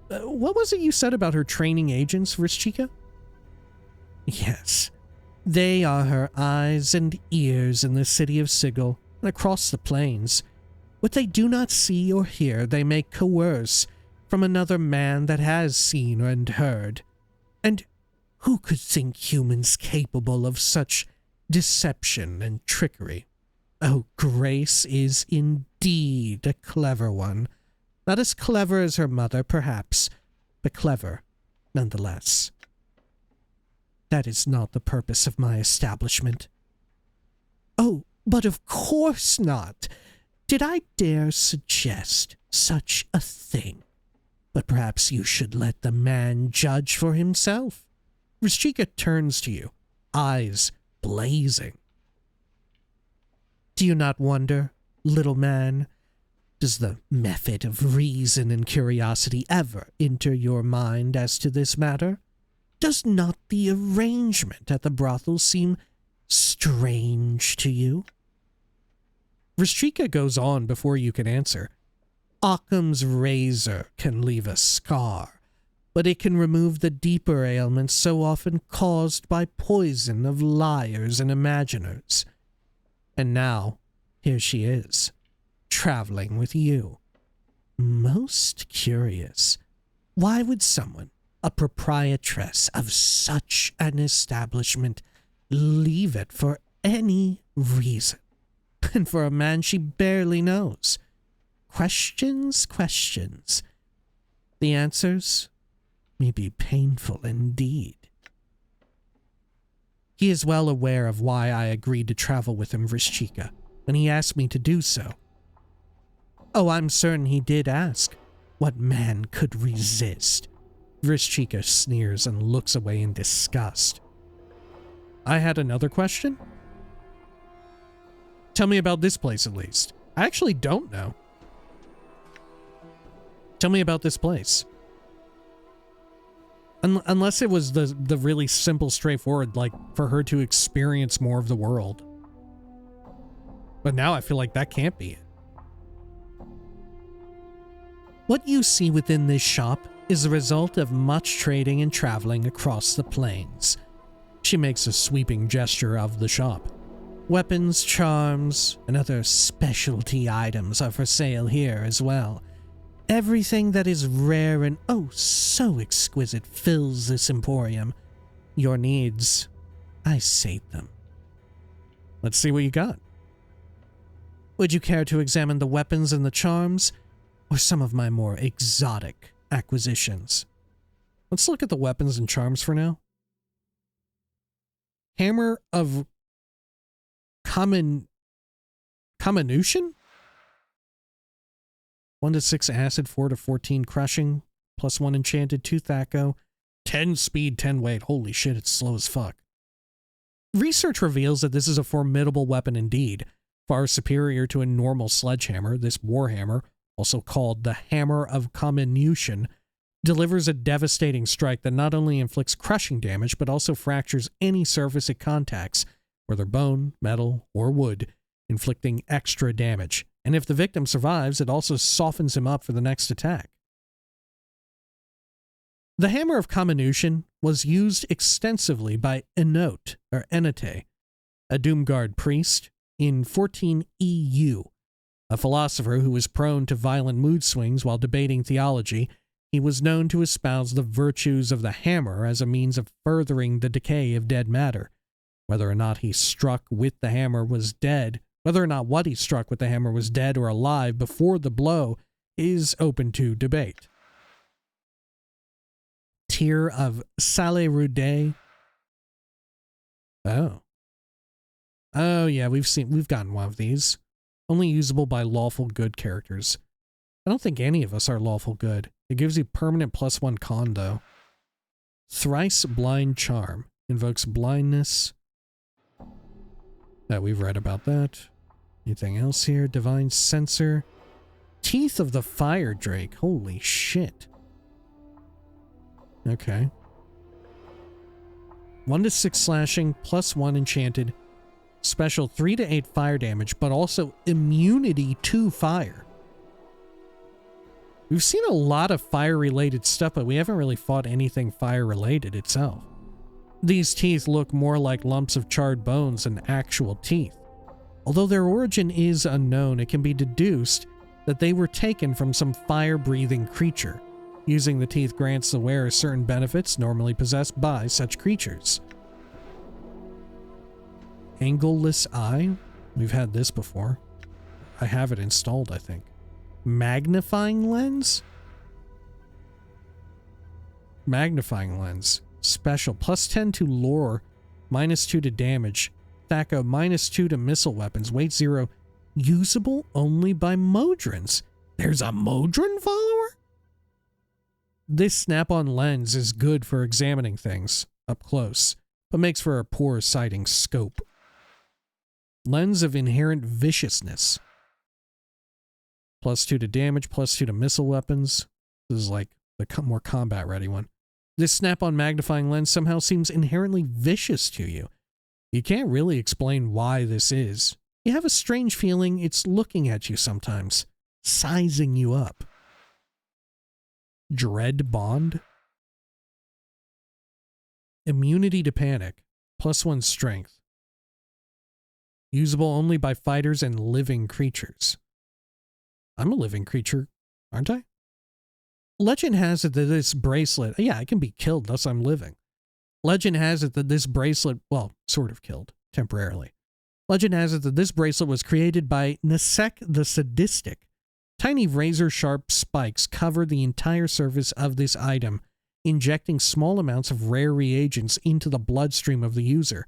What was it you said about her training agents, Vrishchika? Yes, they are her eyes and ears in the city of Sigil and across the plains. What they do not see or hear, they may coerce from another man that has seen and heard. And who could think humans capable of such deception and trickery? Oh, Grace is indeed a clever one. Not as clever as her mother, perhaps, but clever nonetheless. That is not the purpose of my establishment. Oh, but of course not. Did I dare suggest such a thing? But perhaps you should let the man judge for himself. Vrishchika turns to you, eyes blazing. Do you not wonder, little man? Does the method of reason and curiosity ever enter your mind as to this matter? Does not the arrangement at the brothel seem strange to you? Vrishchika goes on before you can answer. Occam's razor can leave a scar, but it can remove the deeper ailments so often caused by poison of liars and imaginers. And now, here she is, traveling with you. Most curious. Why would someone, a proprietress of such an establishment leave it for any reason? And for a man she barely knows. Questions, questions. The answers may be painful indeed. He is well aware of why I agreed to travel with him, Vrishchika, when he asked me to do so. Oh, I'm certain he did ask. What man could resist? Vrishchika sneers and looks away in disgust. I had another question? Tell me about this place at least. I actually don't know. Tell me about this place. Unless it was the really simple, straightforward, like, for her to experience more of the world. But now I feel like that can't be it. What you see within this shop is the result of much trading and traveling across the plains. She makes a sweeping gesture of the shop. Weapons, charms, and other specialty items are for sale here as well. Everything that is rare and oh so exquisite fills this emporium. Your needs, I sate them. Let's see what you got. Would you care to examine the weapons and the charms, or some of my more exotic acquisitions? Let's look at the weapons and charms for now. Hammer of Comminution? 1 to 6 acid, 4 to 14 crushing, +1 enchanted, 2 thaco, 10 speed, 10 weight. Holy shit, it's slow as fuck. Research reveals that this is a formidable weapon indeed, far superior to a normal sledgehammer. This warhammer, also called the Hammer of Comminution, delivers a devastating strike that not only inflicts crushing damage, but also fractures any surface it contacts, whether bone, metal, or wood, inflicting extra damage. And if the victim survives, it also softens him up for the next attack. The Hammer of Comminution was used extensively by Enote, or Enate, a Doomguard priest, in 14 EU. A philosopher who was prone to violent mood swings while debating theology, he was known to espouse the virtues of the hammer as a means of furthering the decay of dead matter. Whether or not he struck with the hammer was dead, whether or not what he struck with the hammer was dead or alive before the blow is open to debate. Tear of Sale Rude. Oh. Oh yeah, we've gotten one of these. Only usable by lawful good characters. I don't think any of us are lawful good. It gives you permanent +1 con though. Thrice Blind Charm. Invokes blindness. We've read about that. Anything else here? Divine Censor. Teeth of the Fire Drake. Holy shit. Okay. 1 to 6 slashing, +1 enchanted. Special 3 to 8 fire damage, but also immunity to fire. We've seen a lot of fire-related stuff, but we haven't really fought anything fire-related itself. These teeth look more like lumps of charred bones than actual teeth. Although their origin is unknown, it can be deduced that they were taken from some fire-breathing creature. Using the teeth grants the wearer certain benefits normally possessed by such creatures. Angleless Eye? We've had this before. I have it installed, I think. Magnifying Lens? Magnifying Lens. Special. +10 to lore. -2 to damage. Thaco. -2 to missile weapons. Weight 0. Usable only by Modrons. There's a Modron follower? This snap-on lens is good for examining things up close, but makes for a poor sighting scope. Lens of Inherent Viciousness. +2 to damage, +2 to missile weapons. This is like the more combat-ready one. This snap-on magnifying lens somehow seems inherently vicious to you. You can't really explain why this is. You have a strange feeling it's looking at you sometimes, sizing you up. Dread Bond. Immunity to panic, +1 strength. Usable only by fighters and living creatures. I'm a living creature, aren't I? Legend has it that this bracelet, yeah, I can be killed, thus I'm living. Legend has it that this bracelet, well, sort of killed, temporarily. Legend has it that this bracelet was created by Nasek the Sadistic. Tiny razor-sharp spikes cover the entire surface of this item, injecting small amounts of rare reagents into the bloodstream of the user.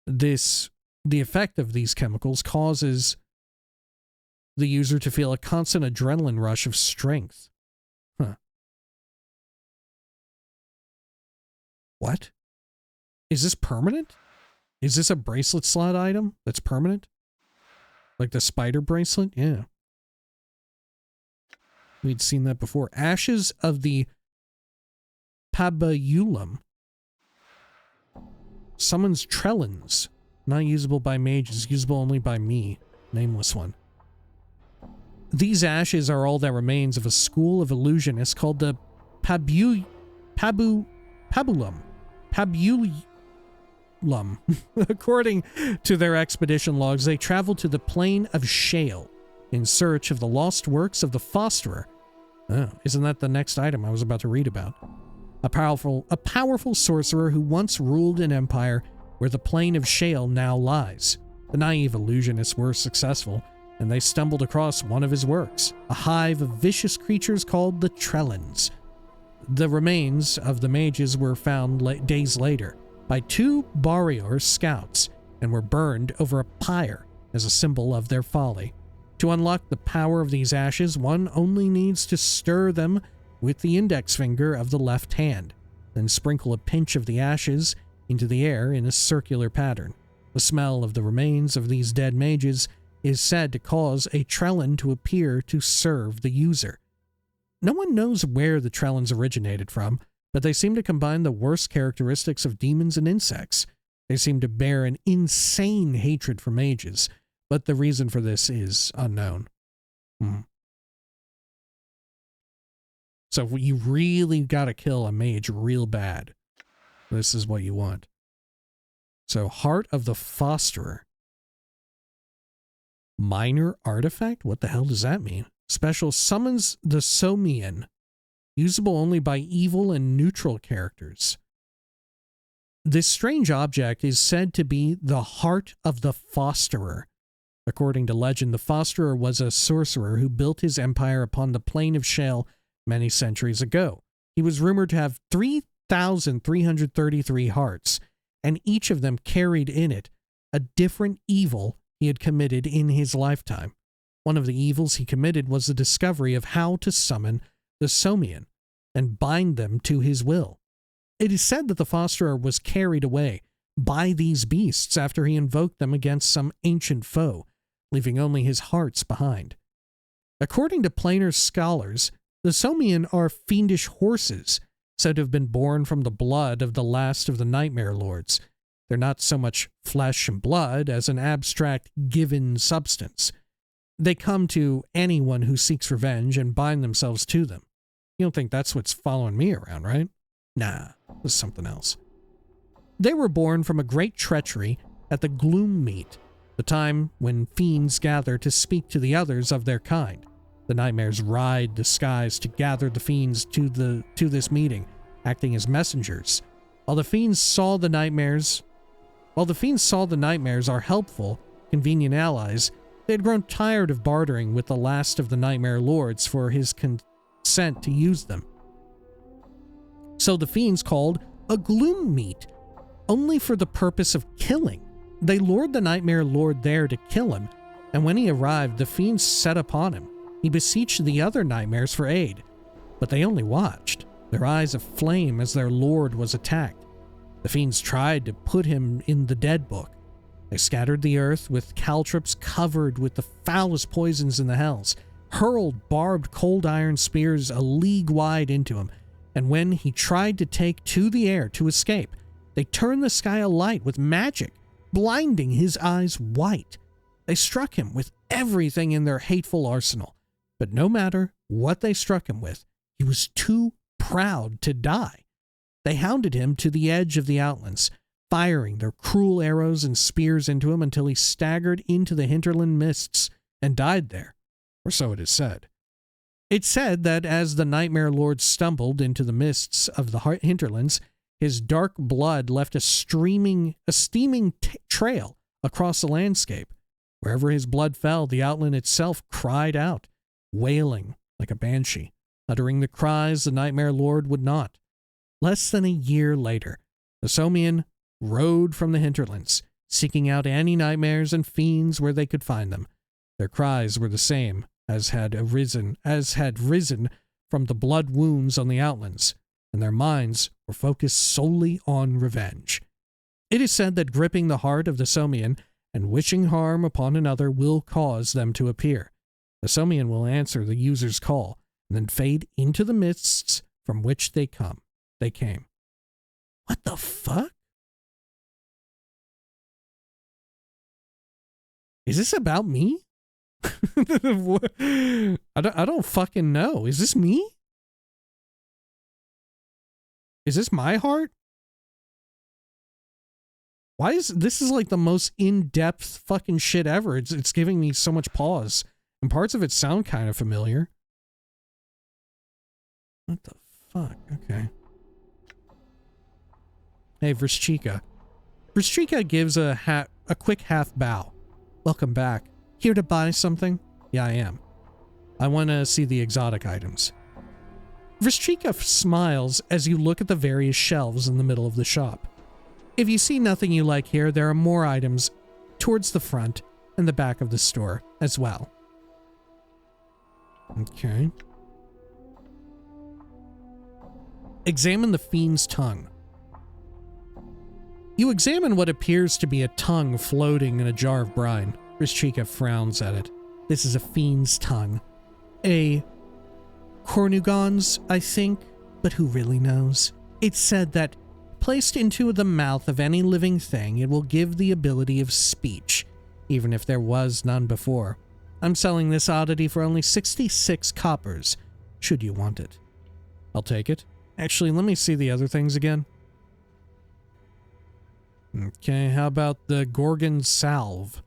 The effect of these chemicals causes the user to feel a constant adrenaline rush of strength. Huh. What? Is this permanent? Is this a bracelet slot item that's permanent? Like the spider bracelet? Yeah. We'd seen that before. Ashes of the Pabulum. Summons Trellins. Not usable by mages, usable only by me. Nameless One. These ashes are all that remains of a school of illusionists called the Pabulum. According to their expedition logs, they traveled to the plane of Shale in search of the lost works of the Fosterer. Oh, isn't that the next item I was about to read about? A powerful sorcerer who once ruled an empire where the plane of Shale now lies. The naive illusionists were successful, and they stumbled across one of his works, a hive of vicious creatures called the Trellins. The remains of the mages were found days later by 2 Barrior scouts and were burned over a pyre as a symbol of their folly. To unlock the power of these ashes, one only needs to stir them with the index finger of the left hand, then sprinkle a pinch of the ashes into the air in a circular pattern. The smell of the remains of these dead mages is said to cause a Trellin to appear to serve the user. No one knows where the Trellins originated from, but they seem to combine the worst characteristics of demons and insects. They seem to bear an insane hatred for mages, but the reason for this is unknown. So if you really gotta kill a mage real bad, this is what you want. So, Heart of the Fosterer. Minor artifact? What the hell does that mean? Special summons the Somian. Usable only by evil and neutral characters. This strange object is said to be the Heart of the Fosterer. According to legend, the Fosterer was a sorcerer who built his empire upon the plain of Shale many centuries ago. He was rumored to have 3,333 hearts, and each of them carried in it a different evil he had committed in his lifetime. One of the evils he committed was the discovery of how to summon the Somian and bind them to his will. It is said that the Fosterer was carried away by these beasts after he invoked them against some ancient foe, leaving only his hearts behind. According to planar scholars, the Somian are fiendish horses, said to have been born from the blood of the last of the Nightmare Lords. They're not so much flesh and blood as an abstract given substance. They come to anyone who seeks revenge and bind themselves to them. You don't think that's what's following me around, right? Nah, this is something else. They were born from a great treachery at the Gloom Meet, the time when fiends gather to speak to the others of their kind. The nightmares ride the skies to gather the fiends to this meeting, acting as messengers. While the fiends saw the nightmares are helpful, convenient allies, they had grown tired of bartering with the last of the Nightmare Lords for his consent to use them. So the fiends called a Gloom Meet, only for the purpose of killing. They lured the Nightmare Lord there to kill him, and when he arrived, the fiends set upon him. He beseeched the other nightmares for aid, but they only watched, their eyes aflame as their lord was attacked. The fiends tried to put him in the dead book. They scattered the earth with caltrops covered with the foulest poisons in the hells, hurled barbed cold iron spears a league wide into him, and when he tried to take to the air to escape, they turned the sky alight with magic, blinding his eyes white. They struck him with everything in their hateful arsenal, but no matter what they struck him with, he was too proud to die. They hounded him to the edge of the outlands, firing their cruel arrows and spears into him until he staggered into the hinterland mists and died there, or so it is said. It said that as the Nightmare Lord stumbled into the mists of the hinterlands, his dark blood left a steaming trail across the landscape. Wherever his blood fell, the outland itself cried out, wailing like a banshee. Uttering the cries the Nightmare Lord would not. Less than a year later, the Somian rode from the hinterlands, seeking out any nightmares and fiends where they could find them. Their cries were the same as had risen from the blood wounds on the outlands, and their minds were focused solely on revenge. It is said that gripping the heart of the Somian and wishing harm upon another will cause them to appear. The Somian will answer the user's call and then fade into the mists from which they came. What the fuck? Is this about me? I don't fucking know. Is this me? Is this my heart? Why is this like the most in-depth fucking shit ever? It's giving me so much pause. And parts of it sound kind of familiar. What the fuck? Okay. Hey, Vrishchika. Vrishchika gives a quick half bow. Welcome back. Here to buy something? Yeah, I am. I want to see the exotic items. Vrishchika smiles as you look at the various shelves in the middle of the shop. If you see nothing you like here, there are more items towards the front and the back of the store as well. Okay. Examine the fiend's tongue. You examine what appears to be a tongue floating in a jar of brine. Vrishchika frowns at it. This is a fiend's tongue. A Cornugon's, I think, but who really knows? It's said that placed into the mouth of any living thing, it will give the ability of speech, even if there was none before. I'm selling this oddity for only 66 coppers, should you want it. I'll take it. Actually, let me see the other things again. Okay, how about the Gorgon Salve?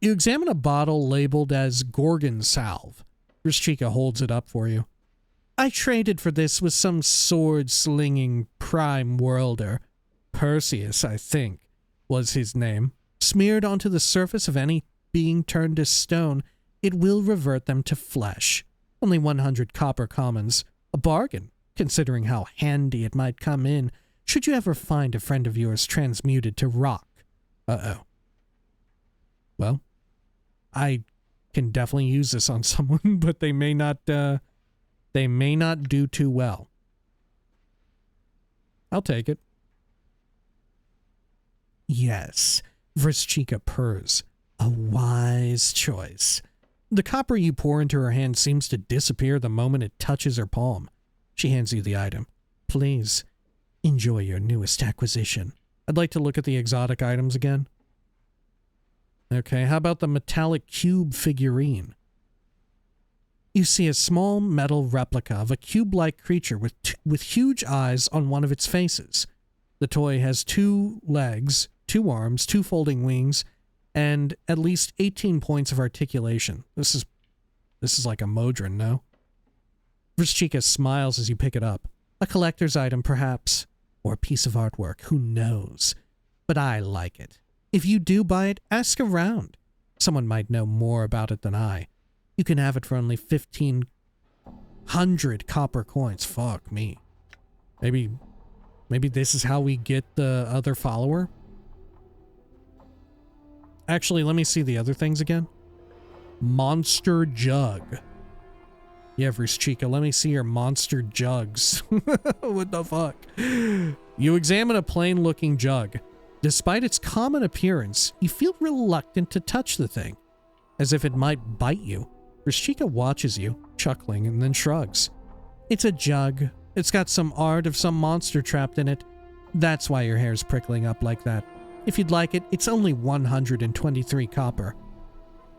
You examine a bottle labeled as Gorgon Salve. Vrishchika holds it up for you. I traded for this with some sword-slinging prime worlder. Perseus, I think, was his name. Smeared onto the surface of any being turned to stone, it will revert them to flesh. Only 100 copper commons. A bargain, considering how handy it might come in should you ever find a friend of yours transmuted to rock. Uh-oh. Well, I can definitely use this on someone, but they may not do too well. I'll take it. Yes, Vrishchika purrs. A wise choice. The copper you pour into her hand seems to disappear the moment it touches her palm. She hands you the item. Please, enjoy your newest acquisition. I'd like to look at the exotic items again. Okay, how about the metallic cube figurine? You see a small metal replica of a cube-like creature with huge eyes on one of its faces. The toy has 2 legs, 2 arms, 2 folding wings, and at least 18 points of articulation. This is like a Modron, no? Vrishchika smiles as you pick it up. A collector's item, perhaps, or a piece of artwork, who knows? But I like it. If you do buy it, ask around. Someone might know more about it than I. You can have it for only 1,500 copper coins. Fuck me. Maybe this is how we get the other follower? Actually, let me see the other things again. Monster jug. Yeah, Vrishchika, let me see your monster jugs. What the fuck? You examine a plain-looking jug. Despite its common appearance, you feel reluctant to touch the thing, as if it might bite you. Vrishchika watches you, chuckling, and then shrugs. It's a jug. It's got some art of some monster trapped in it. That's why your hair's prickling up like that. If you'd like it, it's only 123 copper.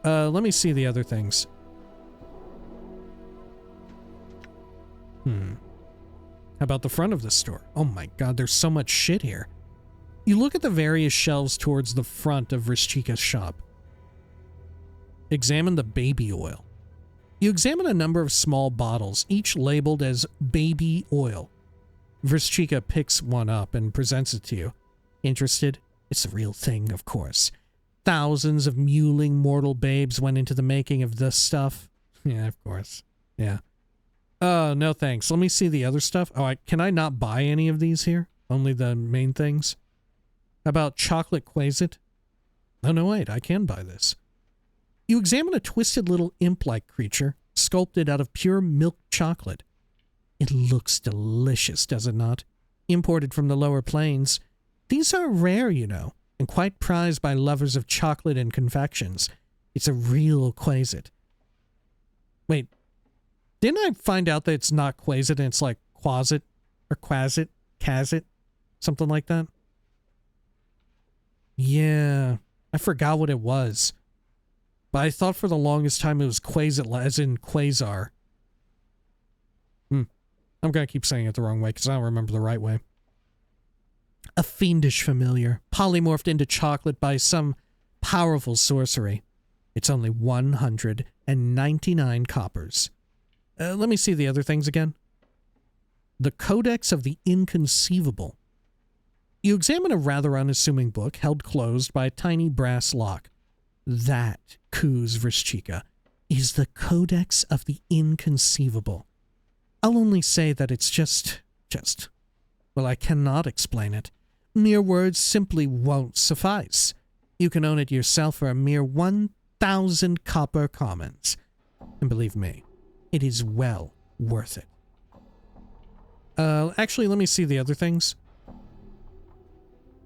Let me see the other things. How about the front of the store? Oh my god, there's so much shit here. You look at the various shelves towards the front of Vrishchika's shop. Examine the baby oil. You examine a number of small bottles, each labeled as baby oil. Vrishchika picks one up and presents it to you. Interested? It's the real thing, of course. Thousands of mewling mortal babes went into the making of this stuff. Yeah, of course. Yeah. Oh, no thanks. Let me see the other stuff. Oh, can I not buy any of these here? Only the main things? How about chocolate quasit? Oh, no, wait. I can buy this. You examine a twisted little imp-like creature, sculpted out of pure milk chocolate. It looks delicious, does it not? Imported from the lower plains. These are rare, you know, and quite prized by lovers of chocolate and confections. It's a real quasit. Wait, didn't I find out that it's not quasit and it's like quasit or quasit, casit, something like that? Yeah, I forgot what it was. But I thought for the longest time it was quasit, as in quasar. I'm going to keep saying it the wrong way because I don't remember the right way. A fiendish familiar, polymorphed into chocolate by some powerful sorcery. It's only 199 coppers. Let me see the other things again. The Codex of the Inconceivable. You examine a rather unassuming book held closed by a tiny brass lock. That, coos Vrishchika, is the Codex of the Inconceivable. I'll only say that it's just, well, I cannot explain it. Mere words simply won't suffice. You can own it yourself for a mere 1,000 copper commons. And believe me, it is well worth it. Actually, let me see the other things.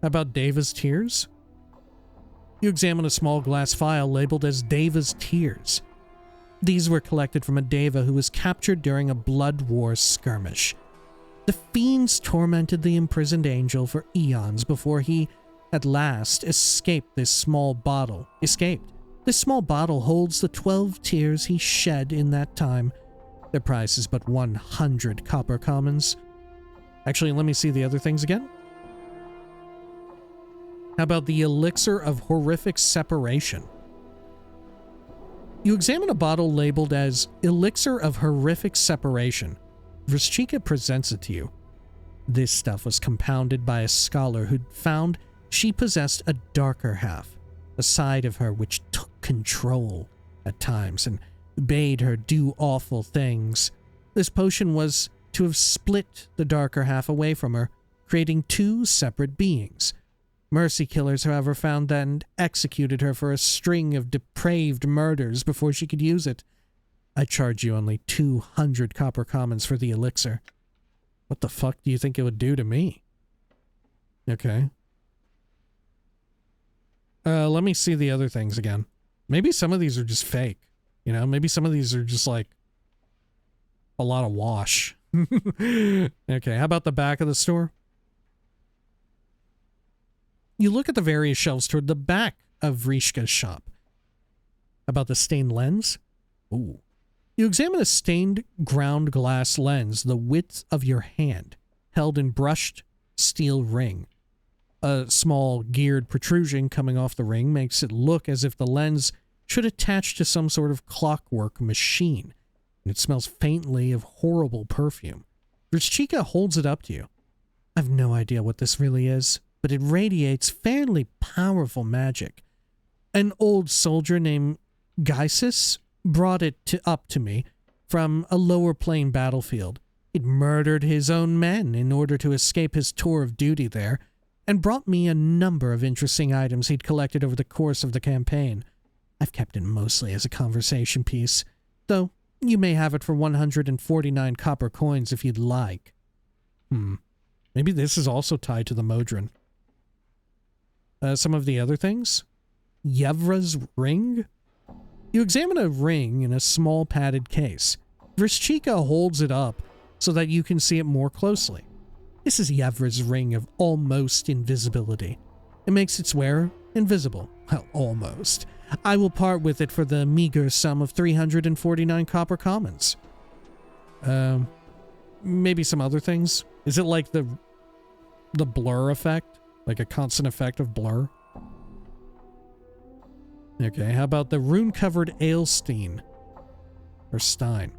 How about Deva's Tears? You examine a small glass vial labeled as Deva's Tears. These were collected from a Deva who was captured during a blood war skirmish. The fiends tormented the imprisoned angel for eons before he, at last, escaped. This small bottle holds the 12 tears he shed in that time. Their price is but 100 copper commons. Actually, let me see the other things again. How about the Elixir of Horrific Separation? You examine a bottle labeled as Elixir of Horrific Separation. Vrishchika presents it to you. This stuff was compounded by a scholar who'd found she possessed a darker half, a side of her which took control at times and bade her do awful things. This potion was to have split the darker half away from her, creating two separate beings. Mercy killers, however, found that and executed her for a string of depraved murders before she could use it. I charge you only 200 copper commons for the elixir. What the fuck do you think it would do to me? Okay. Let me see the other things again. Maybe some of these are just fake. You know, maybe some of these are just like a lot of wash. Okay, how about the back of the store? You look at the various shelves toward the back of Vrishka's shop. About the stained lens? Ooh. You examine a stained ground glass lens the width of your hand, held in brushed steel ring. A small geared protrusion coming off the ring makes it look as if the lens should attach to some sort of clockwork machine, and it smells faintly of horrible perfume. Vrishchika holds it up to you. I've no idea what this really is, but it radiates fairly powerful magic. An old soldier named Gysis brought it up to me from a lower plane battlefield. He'd murdered his own men in order to escape his tour of duty there, and brought me a number of interesting items he'd collected over the course of the campaign. I've kept it mostly as a conversation piece, though you may have it for 149 copper coins if you'd like. Maybe this is also tied to the Modron. Some of the other things? Yevra's ring? You examine a ring in a small padded case. Vrishchika holds it up so that you can see it more closely. This is Yevra's ring of almost invisibility. It makes its wearer invisible. Well, almost. I will part with it for the meager sum of 349 copper commons. Maybe some other things? Is it like the blur effect? Like a constant effect of blur? Okay, how about the rune-covered Ailstein? or stein.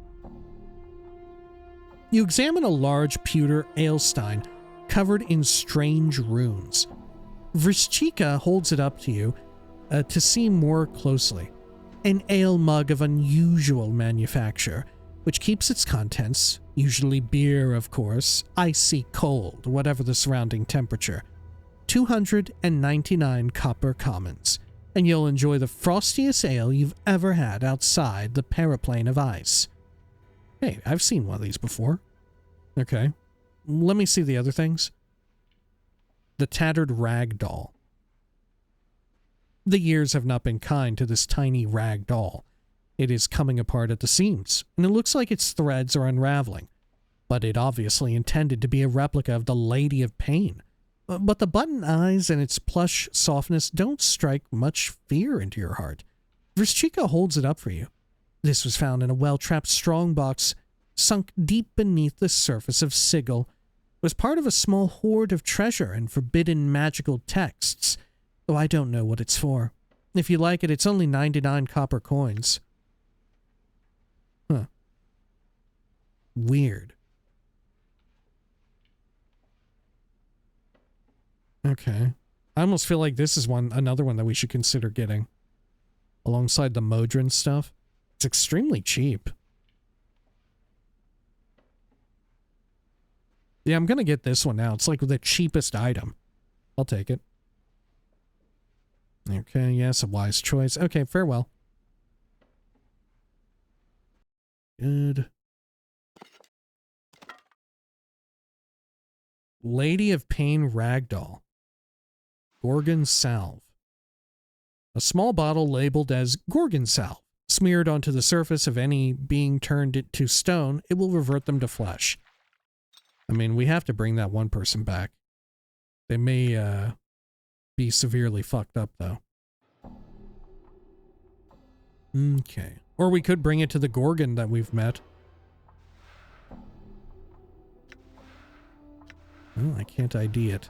You examine a large pewter ale stein covered in strange runes. Vrishchika holds it up to you to see more closely. An ale mug of unusual manufacture, which keeps its contents, usually beer of course, icy cold, whatever the surrounding temperature. 299 copper commons, and you'll enjoy the frostiest ale you've ever had outside the paraplane of ice. Hey, I've seen one of these before. Okay. Let me see the other things. The tattered rag doll. The years have not been kind to this tiny rag doll. It is coming apart at the seams, and it looks like its threads are unraveling. But it obviously intended to be a replica of the Lady of Pain. But the button eyes and its plush softness don't strike much fear into your heart. Vrishchika holds it up for you. This was found in a well-trapped strongbox sunk deep beneath the surface of Sigil. It was part of a small hoard of treasure and forbidden magical texts, though I don't know what it's for. If you like it, it's only 99 copper coins. Huh. Weird. Okay. I almost feel like this is another one that we should consider getting. Alongside the Modron stuff. It's extremely cheap. Yeah, I'm gonna get this one now. It's like the cheapest item. I'll take it. Okay, yes, a wise choice. Okay, farewell. Good. Lady of Pain Ragdoll. Gorgon Salve. A small bottle labeled as Gorgon Salve. Smeared onto the surface of any being turned to stone, it will revert them to flesh. I mean, we have to bring that one person back. They may be severely fucked up, though. Okay. Or we could bring it to the Gorgon that we've met. Oh, I can't ID it.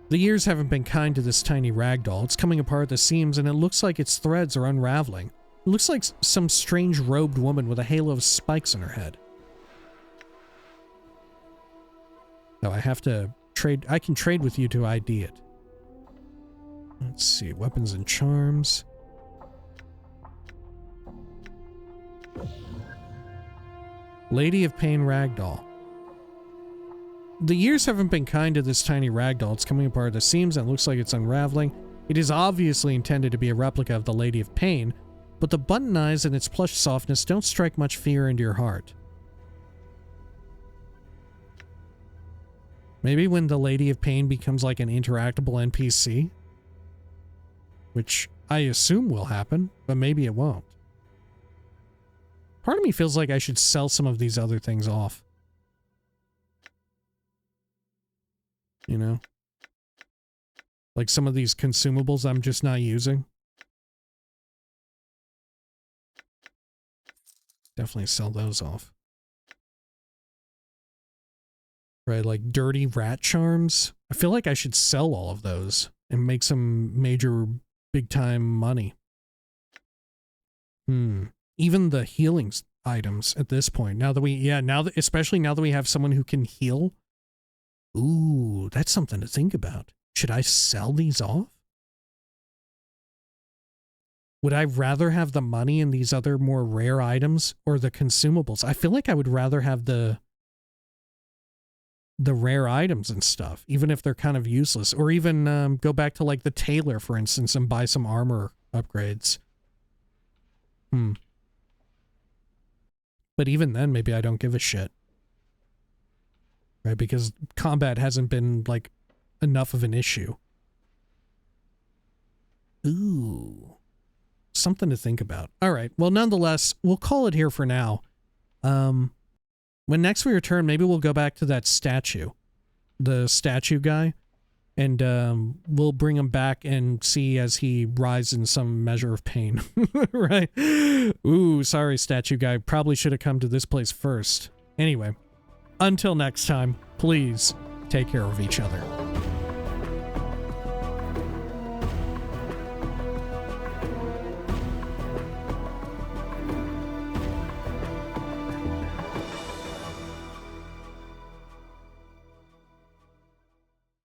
The years haven't been kind to this tiny ragdoll. It's coming apart at the seams, and it looks like its threads are unraveling. It looks like some strange robed woman with a halo of spikes on her head. No, I have to trade. I can trade with you to ID it. Let's see. Weapons and charms. Lady of Pain Ragdoll. The years haven't been kind to this tiny ragdoll. It's coming apart at the seams and it looks like it's unraveling. It is obviously intended to be a replica of the Lady of Pain, but the button eyes and its plush softness don't strike much fear into your heart. Maybe when the Lady of Pain becomes like an interactable NPC? Which I assume will happen, but maybe it won't. Part of me feels like I should sell some of these other things off. You know? Like some of these consumables I'm just not using. Definitely sell those off. Right, like dirty rat charms. I feel like I should sell all of those and make some major big time money. Even the healing items at this point. Now that we, especially now that we have someone who can heal. Ooh, that's something to think about. Should I sell these off? Would I rather have the money in these other more rare items or the consumables? I feel like I would rather have the rare items and stuff, even if they're kind of useless. Or even go back to like the tailor, for instance, and buy some armor upgrades. But even then, maybe I don't give a shit. Right, because combat hasn't been, like, enough of an issue. Ooh. Something to think about. Alright, well, nonetheless, we'll call it here for now. When next we return, maybe we'll go back to that statue. The statue guy. And, we'll bring him back and see as he writhes in some measure of pain. Right? Ooh, sorry, statue guy. Probably should have come to this place first. Anyway. Until next time, please take care of each other.